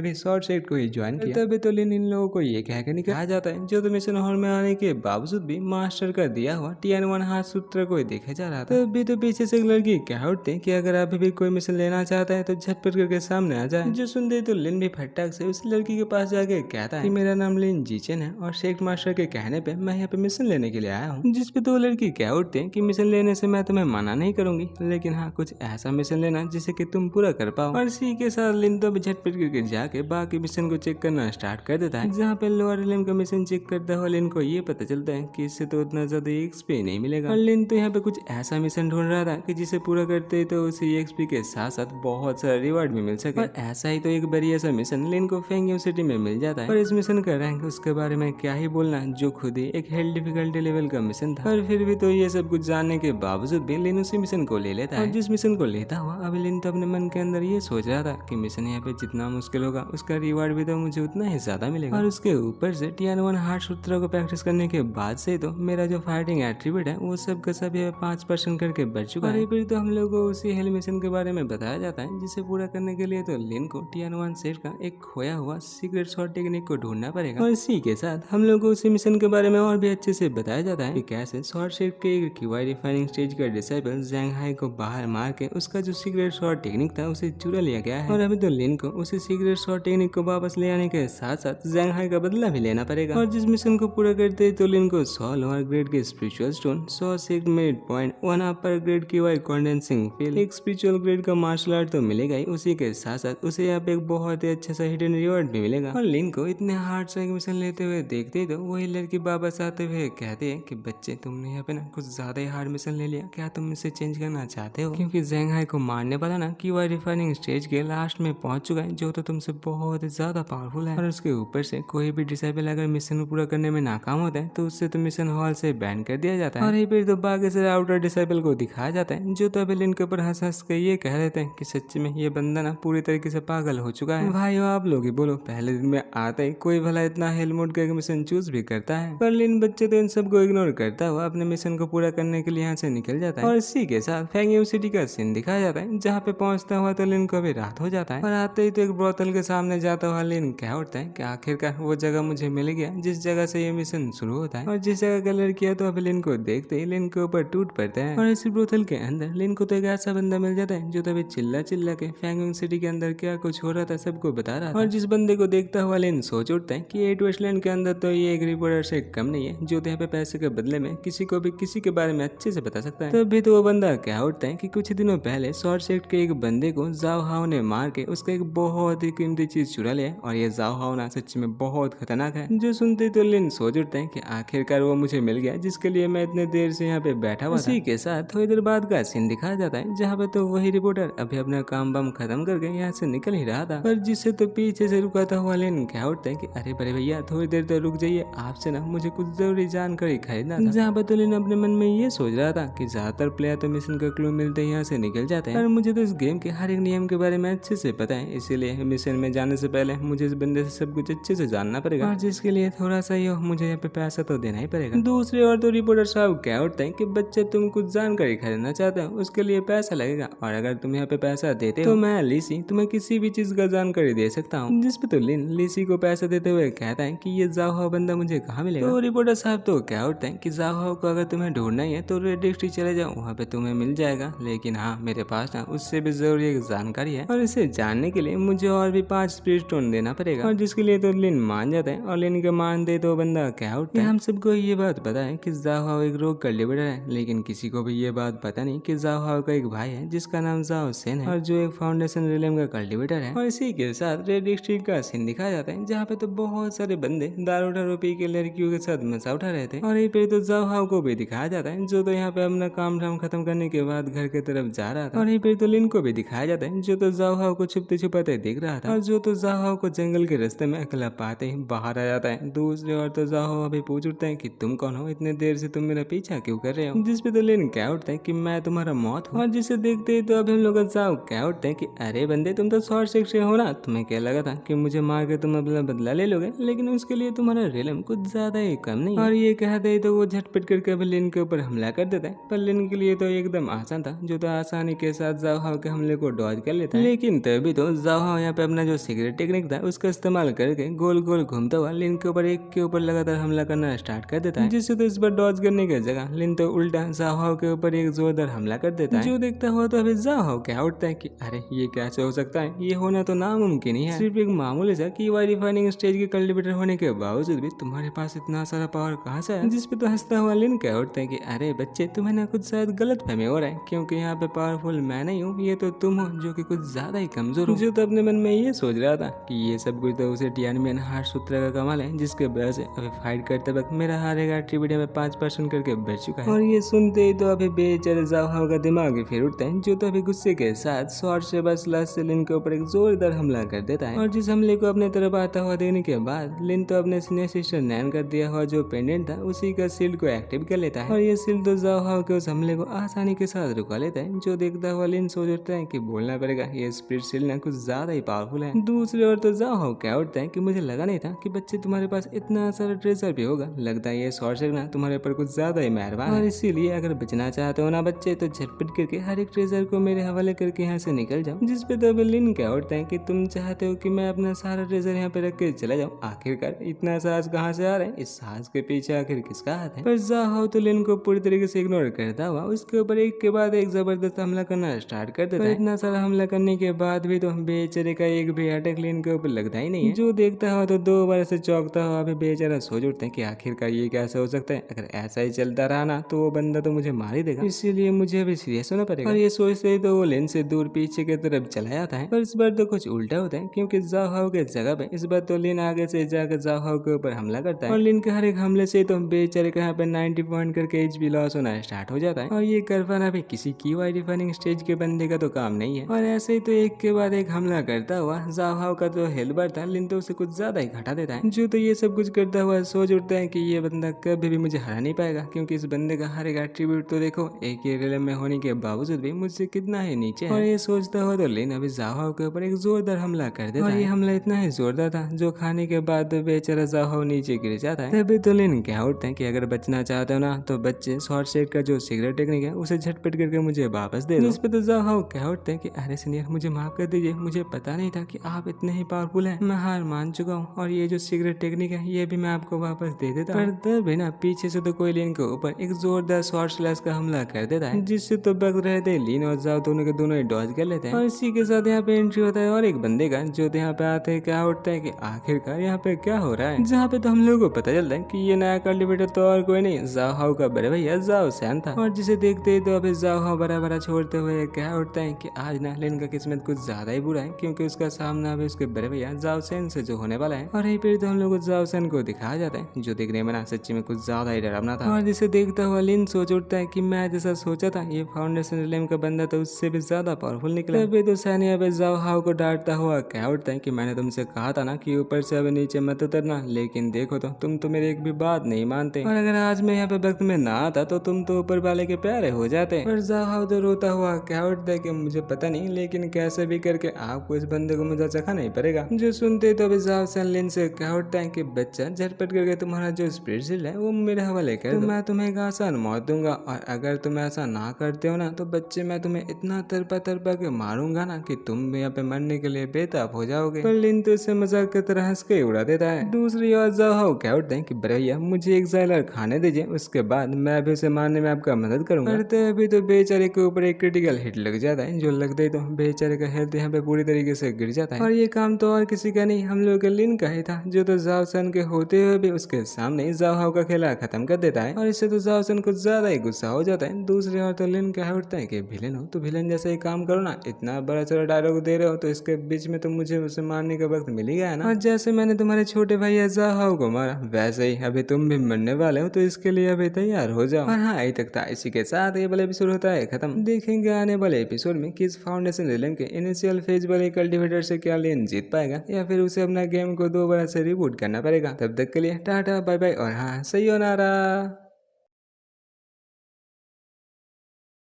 भी शॉर्ट सेक्ट को ही ज्वाइन किया। तभी तो लिन इन लोगों को ये कह के निकल जाता है, जो तो मिशन हॉल में आने के बावजूद भी मास्टर का दिया हुआ TN1 हाथ सूत्र को ही देखे जा रहा था। तभी तो पीछे से एक लड़की क्या उठते हैं कि अगर अभी भी कोई मिशन लेना चाहता है तो झटपट करके सामने आ जाए। जो सुनते तो लिन भी फटाक से उस लड़की के पास जाके कहता है कि मेरा नाम लिन जीचन है, और सेक्ट मास्टर के कहने पे मैं यहाँ पे मिशन लेने के लिए आया हूँ। जिस पे तो लड़की क्या उठते हैं कि मिशन लेने से मैं तुम्हें मना नहीं करूंगी, लेकिन हाँ, कुछ ऐसा मिशन लेना जिसे कि तुम पूरा कर पाओ। और इसी के साथ लिन तो झटपट करके जाके बाकी मिशन को चेक करना स्टार्ट कर देता है, जहाँ पे लोअर लिन का मिशन चेक करता हुआ लिन को ये पता चलता है कि इससे तो उतना ज्यादा XP नहीं मिलेगा। और लिन तो यहाँ पे कुछ ऐसा मिशन ढूंढ रहा था कि जिसे पूरा करते ही तो उसे XP के साथ साथ बहुत सारा रिवॉर्ड भी मिल सके। और ऐसा ही तो एक बढ़िया सा मिशन लिन को फेंग यूनिवर्सिटी में मिल जाता है। और इस मिशन का रैंक उसके बारे में क्या ही बोलना, जो खुद ही एक हेल डिफिकल्टी लेवल का मिशन था। पर फिर भी तो ये सब कुछ जानने के बावजूद भी लिन उसी मिशन को ले लेता है। और जिस मिशन को लेता हुआ अभी लिन तो अपने मन के अंदर ये सोच रहा था कि मिशन यहाँ पे जितना मुश्किल होगा उसका रिवॉर्ड भी तो मुझे उतना ही ज्यादा मिलेगा। और उसके ऊपर से TN1 हार्ट सूत्र को प्रैक्टिस करने के बाद से तो मेरा जो फाइटिंग एट्रीब्यूट है वो सब का सब 5% करके बढ़ चुका है। फिर तो हम लोग को उसी हेल मिशन के बारे में बताया जाता है, जिसे पूरा करने के लिए तो लिन को TN1 सेट का एक खोया हुआ सीक्रेट शॉट टेक्निक को ढूंढना पड़ेगा। और इसी के साथ हम लोग को उसी मिशन के बारे में और भी अच्छे से बताया जाता है कि कैसे शॉर्ट सेट के एक QI रिफाइनिंग स्टेज का डिसाइपल जैंग हाई को बाहर मार के उसका जो सीक्रेट शॉट टेक्निक था उसे चुरा लिया गया है। और अभी तो लिन को उसी सीक्रेट शॉट टेक्निक को वापस ले आने के साथ साथ जैंग हाई का बदला भी लेना पड़ेगा। और जिस मिशन को पूरा करते ही तो लिन को 100 लोअर ग्रेड के spiritual stone, 100 sect made point, 1 अपर ग्रेड QI कंडेंसिंग फील, एक स्पिरिचुअल ग्रेड का मार्शल आर्ट तो मिलेगा ही, उसी के साथ साथ उसे यहाँ पे एक बहुत ही अच्छा सा हिडन रिवॉर्ड भी मिलेगा। और लिन को इतने हार्ड सा मिशन लेते हुए देखते ही तो वही लड़की वापस आते हुए कहते हैं कि बच्चे, तुमने यहाँ पे ना कुछ ज्यादा ही हार्ड मिशन ले लिया, क्या तुम इसे चेंज करना चाहते हो? क्योंकि जैंग हाई को मारने वाला ना QI रिफाइनिंग स्टेज के लास्ट में पहुंच चुका है, जो तो तुमसे बहुत ही ज्यादा पावरफुल है। और उसके ऊपर से कोई भी डिसाइबल अगर मिशन पूरा करने में नाकाम होता है तो उससे तो मिशन हॉल से बैन कर दिया जाता है। और फिर तो बाकी सारे आउटर डिसाइबल को दिखाया जाता है, जो तो अभी लिन के ऊपर हंस हंस के ये कह देते हैं कि सच्ची में ये बंदा ना पूरी तरीके से पागल हो चुका है। भाई आप लोग ही बोलो, पहले दिन में आते ही कोई भला इतना हेल मोड का मिशन चूज भी करता है? पर लिन बच्चे तो इन सबको इग्नोर करता हुआ अपने मिशन को पूरा करने के लिए यहाँ से निकल जाता है। और इसी के साथ फैंग यूनिवर्सिटी का सीन सीन दिखाया जाता है, जहाँ पे पहुंचता हुआ तो लिन को अभी रात हो जाता है और आते ही तो एक ब्रोथल के सामने जाता हुआ लिन कह उठता है कि आखिरकार वो जगह मुझे मिल गया जिस जगह से ये मिशन शुरू होता है और जिस जगह का लड़कियां तो अभी लिन को देखते ही लिन के ऊपर टूट पड़ते हैं। और इसी ब्रोथल के अंदर लिन को तो एक ऐसा बंदा मिल जाता है जो तभी चिल्ला चिल्ला के फैंगोंग सिटी के अंदर क्या कुछ हो रहा था सबको बता रहा था। और जिस बंदे को देखता हुआ लिन सोच उठता है कि 8 वेस्टलैंड के अंदर तो ये एक रिपोर्टर से कम नहीं है जो यहाँ पे पैसे के बदले में किसी को भी किसी के बारे में अच्छे से बता सकता है। तभी तो वो बंदा कह उठता है कि कुछ दिनों पहले शॉर्ट सेक्ट के एक बंदे को जाओ हाओ ने मार के उसका एक बहुत ही कीमती चीज चुरा लिया और ये जाओ हाओ ना सच में बहुत खतरनाक है। जो सुनते तो लिन सोच उठता है कि आखिरकार वो मुझे मिल गया जिसके लिए मैं इतने देर से यहाँ पे बैठा हुआ था। उसी के साथ थोड़ी देर बाद का सीन दिखाया जाता है जहाँ पे तो वही रिपोर्टर अभी अपना काम बम खत्म करके यहाँ से निकल ही रहा था, पर जिससे तो पीछे से रुकाता हुआ लिन कह उठता है कि अरे बड़े भैया थोड़ी देर तो रुक जाइए, आपसे ना मुझे कुछ जरूरी जानकारी खरीदना था। जहाँ पे तो लिन अपने मन में ये सोच रहा था कि ज्यादातर प्लेयर तो मिशन का क्लू मिलते ही यहाँ से निकल जाते हैं और मुझे तो इस गेम के हर एक नियम के बारे में अच्छे से पता है, इसीलिए मिशन में जाने से पहले मुझे इस बंदे से सब कुछ अच्छे से जानना पड़ेगा और जिसके लिए थोड़ा सा ही हो मुझे यहाँ पे पैसा तो देना ही पड़ेगा। दूसरी ओर तो रिपोर्टर साहब कह उठते हैं कि बच्चे तुम कुछ जानकारी खरीदना चाहते हो उसके लिए पैसा लगेगा और अगर तुम यहाँ पे पैसा देते हो तो मैं लीसी तुम्हें किसी भी चीज का जानकारी दे सकता हूँ। जिसपे तो लिन लीसी को पैसा देते हुए कहता है कि ये जाओ हाओ बंदा मुझे कहाँ मिलेगा। तो रिपोर्टर साहब तो कह उठते हैं कि जाओ हाओ को अगर तुम्हें ढूंढना ही है तो रेड डिस्ट्रिक्ट चले जाओ, वहाँ पे तुम्हें मिल जाएगा, लेकिन हाँ मेरे पास ना उससे भी जरूरी एक जानकारी है और इसे जानने के लिए मुझे और भी 5 स्पिरिट स्टोन देना पड़ेगा और जिसके लिए तो लिन मान जाता है और लिन के मान दे तो बंदा कह उठता है हम सबको ये बात पता है कि जाओ हाओ एक रोग कल्टिवेटर है, लेकिन किसी को भी ये बात पता नहीं कि जाओ हाओ का एक भाई है जिसका नाम जाओ सेन है और जो एक फाउंडेशन रिलेम का कल्टिवेटर है। और इसी के साथ रेड डिस्ट्रिक्ट का सीन दिखाया जाता है जहाँ पे तो बहुत सारे बंदे दारू पी के लड़कियों के साथ मजा उठा रहे थे और यहीं पे तो जाओ हाओ को भी दिखाया जाता है जो तो यहाँ पे अपना काम धाम खत्म करने के बाद घर की तरफ जा रहा था और यहीं पे तो लिन को भी दिखाया जाता है जो तो जाओ हाओ को छुपते छुपाते दिख रहा था और जो तो जाओ हाओ को जंगल के रास्ते में अकेला पाते ही बाहर आ जाता है। दूसरी ओर तो जाओ हाओ अभी पूछ उठता है कि तुम कौन हो, इतने देर से तुम मेरा पीछा क्यों कर रहे हो। जिसपे तो लिन कह उठता है कि मैं तुम्हारा मौत हूँ और जिसे देखते ही तो अभी हम लोग जाओ कह उठते हैं कि अरे बंदे तुम तो शॉर्ट सेक्शन हो ना, तुम्हें क्या लगा था कि मुझे मार के तुम अपना बदला ले लोगे, लेकिन उसके लिए तुम्हारा रिलम कुछ ज्यादा ही कम नहीं। और ये कहते ही तो वो झटपट करके अभी लिन के ऊपर हमला कर देता है, पर लिन के लिए तो एकदम आसान था जो तो आसानी के साथ जाओ हाओ के हमले को डॉज कर लेता है। लेकिन तभी तो जाओ हाओ यहाँ पे अपना जो सीक्रेट टेक्निक था उसका इस्तेमाल करके गोल गोल घूमता हुआ लिन के ऊपर एक के ऊपर लगातार हमला करना स्टार्ट कर देता है, जिससे तो इस बार डॉज करने की जगह लिन तो उल्टा जाओ हाओ के ऊपर एक जोरदार हमला कर देता है। जो देखता हुआ तो अभी जाओ हाओ क्या उठता है कि अरे ये कैसे हो सकता है, ये होना तो नामुमकिन ही है। सिर्फ एक मामूली सा कीवाई रिफाइनिंग स्टेज के कल्टिवेटर होने के बावजूद भी तुम्हारे पास इतना सारा पावर कहाँ से है। जिसपे तो हंसता हुआ लिन कह उठता है कि अरे बच्चे तुम्हें ना कुछ शायद गलत फहमी हो रहा है, क्योंकि यहाँ पे पावरफुल मैं नहीं हूँ, ये तो तुम हो जो कि कुछ ज्यादा ही कमजोर हो। जो तो अपने मन में ये सोच रहा था कि ये सब कुछ तो उसे टियानमेन हार्ट सूत्र का कमाल है, जिसके वजह से अभी फाइट करते वक्त मेरा हारेगा एट्रीब्यूट में 5% करके बढ़ चुका है। और ये सुनते ही तो अभी बेचारे जाओ हाओ का दिमाग ही फिर उठता है, जो तो अभी गुस्से के साथ शॉर्ट से बस लास्ट से लिन के ऊपर एक जोरदार हमला कर देता है। और जिस हमले को अपने तरफ आता हुआ देखने के बाद लिन तो अपने सीनियर सिस्टर नैन का दिया हुआ जो पेंडेंट था उसी का शील्ड को एक्टिव कर लेता है और ये शील्ड तो जाओ हाओ के उस हमले को आसानी के साथ रुका लेता है। जो देखता हुआ लिन सोच उठता है कि बोलना पड़ेगा ये स्पिरिट शील्ड ना कुछ ज्यादा ही पावरफुल है। दूसरी ओर तो जाओ हाओ क्या उठता है कि मुझे लगा नहीं था कि बच्चे तुम्हारे पास इतना सारा ट्रेजर भी होगा, लगता है ये शॉर्ट ना तुम्हारे ऊपर कुछ ज्यादा ही मेहरबान है, और इसीलिए अगर बचना चाहते हो ना बच्चे तो झटपट करके हर एक ट्रेजर को मेरे हवाले करके यहाँ से निकल जाओ। जिसपे तो अभी लिन क्या उठता है कि तुम चाहते हो कि मैं अपना सारा ट्रेजर यहाँ पे रख के चला जाऊँ, आखिरकार इतना साहस कहाँ से आ रहा है, इस साहस के पीछे आखिर किसका हाथ है। पर जाओ हाओ तो लिन को पूरी तरीके से इग्नोर करता हुआ उसके ऊपर एक के बाद एक जबरदस्त हमला करना स्टार्ट कर देता है। इतना सारा हमला करने के बाद भी तो बेचारे का एक भी अटैक लिन के ऊपर लगता ही नहीं है। जो देखता हुआ तो 2 बार से चौंकता हुआ भी बेचारा सोच उठते हैं कि आखिरकार ये कैसे हो सकता है, अगर ऐसा ही चलता रहा ना तो वो बंदा तो मुझे मार ही देगा, इसीलिए मुझे अभी सीरियस होना पड़ेगा। और ये सोचते ही तो वो लिन से दूर पीछे की तरफ चला जाता है, पर इस बार तो कुछ उल्टा होता है, क्योंकि जाओ हाओ के जगह पे इस बार तो लिन आगे से जाकर जाओ हाओ के ऊपर हमला करता है और लिन के हर एक हमले से तो बेचारे का यहाँ पे 90 पॉइंट करके एचपी लॉस होना स्टार्ट हो जाता है। और ये कर पाना भी किसी कीवाई डिफाइनिंग स्टेज के बंदे का तो काम नहीं है। और ऐसे ही तो एक के बाद एक हमला करता हुआ जाओ हाओ का तो हेल्थ बार था, लिन तो उसे कुछ ज्यादा ही घटा देता है। जो तो ये सब कुछ करता हुआ सोच उठता है कि ये बंदा कभी भी मुझे हरा नहीं पाएगा, क्योंकि इस बंदे का हर एक एट्रीब्यूट तो देखो एक ही रिलम में होने के बावजूद भी मुझसे कितना ही नीचे है। और ये सोचता हुआ तो लिन अभी जाओ हाओ के ऊपर एक जोरदार हमला कर देता है। और ये हमला इतना ही जोरदार था जो खाने के बाद बेचारा जाओ हाओ नीचे गिर जाता है। तभी तो लिन क्या उठते हैं कि अगर बचना चाहते हो ना तो बच्चे शॉर्ट सेट का जो सीक्रेट टेक्निक है उसे झटपट करके मुझे वापस वापस दे दो। इस पे तो जाओ हाउ कह उठते हैं कि अरे सीनियर मुझे माफ कर दीजिए, मुझे पता नहीं था कि आप इतने ही पावरफुल हैं, मैं हार मान चुका हूँ और ये जो सीक्रेट टेक्निक है ये भी मैं आपको वापस दे देता हूँ। पर तब भी ना पीछे से तो कोई लिन के ऊपर एक जोरदार शॉर्ट स्लैश का हमला कर देता है, जिससे तो बग रहे थे लिन और जाओ दोनों के दोनों ही डॉज कर लेते हैं। और इसी के साथ यहाँ पे एंट्री होता है और एक बंदे का जो यहाँ पे आते हैं क्या उठता है कि आखिरकार यहाँ पे क्या हो रहा है, जहाँ पे तो हम लोगों को पता चलता है कि ये नया कल्टिवेटर तो और कोई नहीं जाओ हाउ का बड़े भैया जाओ सैन था। और जिसे देखते ही तो अभी जाओ हाउ बड़ा बड़ा छोड़ते हुए क्या उठता है कि आज ना लिन का किस्मत कुछ ज्यादा ही बुरा है, क्योंकि उसका सामना अभी उसके बड़े भैया जाओ सैन से जो होने वाला है। और यही फिर तो हम लोग को जाओ सैन को दिखाया जाता है जो देखने में ना सच्ची में कुछ ज्यादा ही डरावना था। और जिसे देखता हुआ लिन सोच उठता है कि मैं जैसा सोचा था ये फाउंडेशन रिलेम का बंदा तो उससे भी ज्यादा पावरफुल निकला। तभी तो सैन यहाँ पे जाओ हाउ को डांटता हुआ क्या उठता है कि मैंने तुमसे कहा था ना कि ऊपर से अभी नीचे मत उतरना, लेकिन देखो तो तुम तो मेरी एक भी बात नहीं मानते, और अगर आज मैं यहाँ पे वक्त में ना आता तो तुम तो ऊपर वाले के प्यारे हो जाते। पर जाओ हाउ तो रोता हुआ क्या उठता है कि मुझे पता नहीं लेकिन कैसे भी करके आपको इस बंदे को मुझे चखना ही पड़ेगा। जो सुनते तो अभी जाओ सैन लिन से क्या उठता है कि बच्चा झटपट करके तुम्हारा जो स्पिरिट सील है वो मेरे हवाले कर दो, मैं तुम्हें एक आसान मौत दूंगा, और अगर तुम ऐसा ना करते हो ना तो बच्चे मैं तुम्हें इतना तरपा तरपा के मारूंगा ना कि तुम यहाँ पे मरने के लिए बेताब हो जाओगे। पर लिन तो इसे मजाक की तरह हंस के उड़ा देता है। दूसरी ओर जाओ हाउ क्या उठते हैं कि भैया मुझे एक जाइलर खाने दीजिए, उसके बाद मैं भी उसे मारने में आपका मदद करूंगा। करते अभी तो बेचारे के ऊपर एक क्रिटिकल हिट लग जाता है, जो लगते ही तो बेचारे का हेल्थ यहाँ पे पूरी तरीके से गिर जाता है। और ये काम तो और किसी का नहीं हम लोग के लिन का ही था, जो तो जाओ सन के होते हुए भी उसके सामने जाओ हाउ का खेला खत्म कर देता है। और इससे तो जाओ सन कुछ ज्यादा ही गुस्सा हो जाता है। दूसरी ओर तो लिन क्या उठता है कि विलेन हो तो विलेन जैसा ही काम करो ना, इतना बड़ा चला डायलॉग दे रहे हो तो इसके बीच में तो मुझे उसे मारने का वक्त मिल ही गया ना। और जैसे मैंने तुम्हारे छोटे भाई जाओ हाउ को मारा वैसे ही अभी तुम भी मरने वाले हो, तो इसके लिए अभी तैयार हो जाओ। और हाँ अभी तक था, इसी के साथ ये वाला एपिसोड होता है खत्म। देखेंगे आने वाले एपिसोड में किस फाउंडेशन रिलेम के इनिशियल फेज वाले कल्टिवेटर से क्या लेन जीत पाएगा, या फिर उसे अपना गेम को दोबारा से रिबूट करना पड़ेगा। तब तक के लिए टाटा बाय बाय और हाँ सही हो नारा।